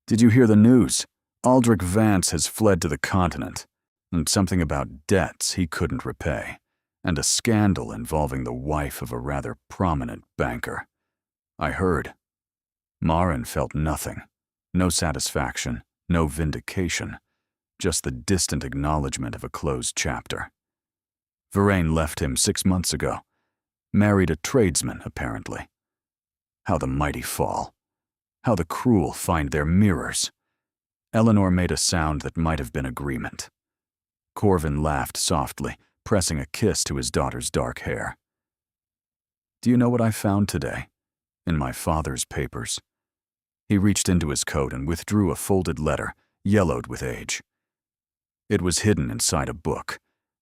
"Did you hear the news? Aldrich Vance has fled to the continent, and something about debts he couldn't repay, and a scandal involving the wife of a rather prominent banker." "I heard." Marin felt nothing. No satisfaction, no vindication, just the distant acknowledgement of a closed chapter. Verraine left him 6 months ago. Married a tradesman, apparently. How the mighty fall. How the cruel find their mirrors. Eleanor made a sound that might have been agreement. Corvin laughed softly, pressing a kiss to his daughter's dark hair. "Do you know what I found today? In my father's papers." He reached into his coat and withdrew a folded letter, yellowed with age. "It was hidden inside a book,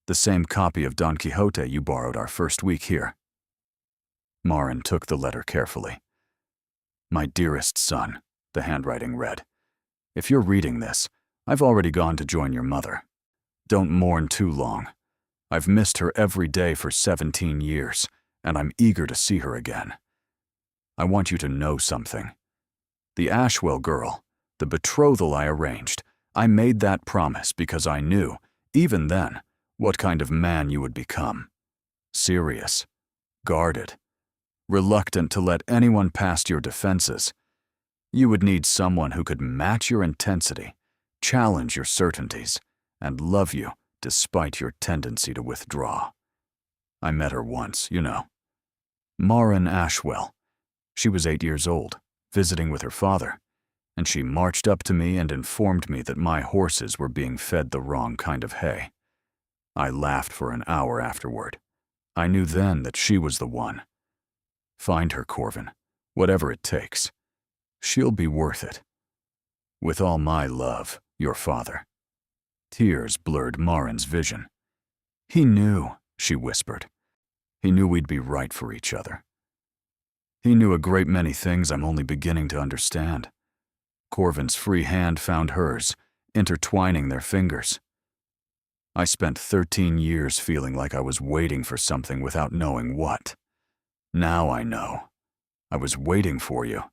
the same copy of Don Quixote you borrowed our first week here." Marin took the letter carefully. "My dearest son," the handwriting read. "If you're reading this, I've already gone to join your mother. Don't mourn too long. I've missed her every day for 17 years, and I'm eager to see her again. I want you to know something. The Ashwell girl, the betrothal I arranged, I made that promise because I knew, even then, what kind of man you would become. Serious, guarded, reluctant to let anyone past your defenses. You would need someone who could match your intensity, challenge your certainties, and love you despite your tendency to withdraw. I met her once, you know. Marin Ashwell. She was 8 years old, visiting with her father, and she marched up to me and informed me that my horses were being fed the wrong kind of hay. I laughed for an hour afterward. I knew then that she was the one. Find her, Corvin, whatever it takes. She'll be worth it. With all my love, your father." Tears blurred Marin's vision. "He knew," she whispered. "He knew we'd be right for each other. He knew a great many things I'm only beginning to understand." Corvin's free hand found hers, intertwining their fingers. "I spent 13 years feeling like I was waiting for something without knowing what. Now I know. I was waiting for you."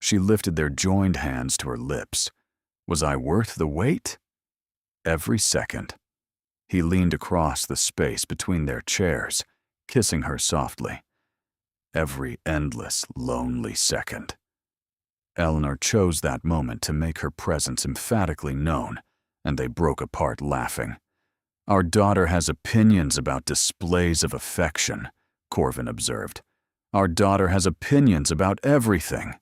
She lifted their joined hands to her lips. Was I worth the wait? Every second. He leaned across the space between their chairs, kissing her softly. Every endless, lonely second. Eleanor chose that moment to make her presence emphatically known, and they broke apart laughing. Our daughter has opinions about displays of affection, Corvin observed. Our daughter has opinions about everything.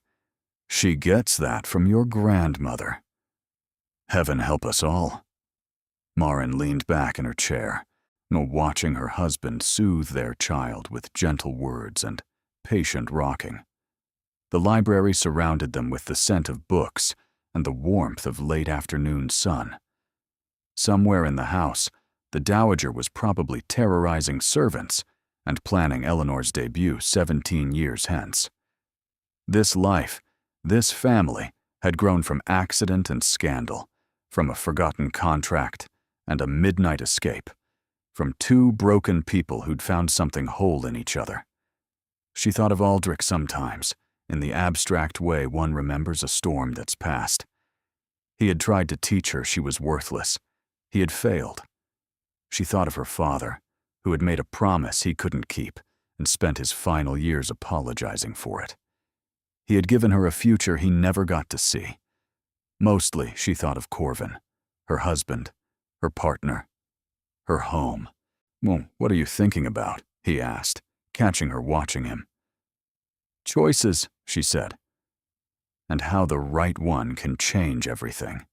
She gets that from your grandmother. Heaven help us all. Marin leaned back in her chair, watching her husband soothe their child with gentle words and patient rocking. The library surrounded them with the scent of books and the warmth of late afternoon sun. Somewhere in the house, the dowager was probably terrorizing servants and planning Eleanor's debut 17 years hence. This life, this family, had grown from accident and scandal, from a forgotten contract and a midnight escape, from two broken people who'd found something whole in each other. She thought of Aldrich sometimes, in the abstract way one remembers a storm that's passed. He had tried to teach her she was worthless. He had failed. She thought of her father, who had made a promise he couldn't keep and spent his final years apologizing for it. He had given her a future he never got to see. Mostly, she thought of Corvin, her husband, her partner, her home. "Well, what are you thinking about?" he asked, catching her watching him. "Choices," she said, "and how the right one can change everything."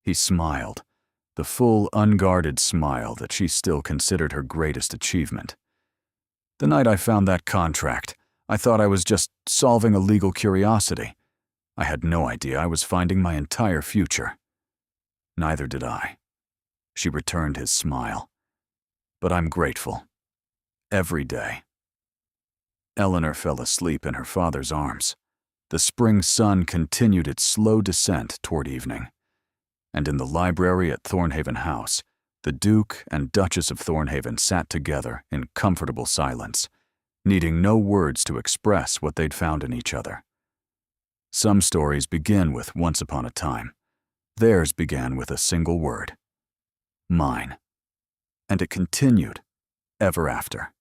He smiled, the full, unguarded smile that she still considered her greatest achievement. "The night I found that contract, I thought I was just solving a legal curiosity. I had no idea I was finding my entire future." "Neither did I." She returned his smile. "But I'm grateful. Every day." Eleanor fell asleep in her father's arms. The spring sun continued its slow descent toward evening. And in the library at Thornhaven House, the Duke and Duchess of Thornhaven sat together in comfortable silence, needing no words to express what they'd found in each other. Some stories begin with once upon a time. Theirs began with a single word. Mine. And it continued ever after.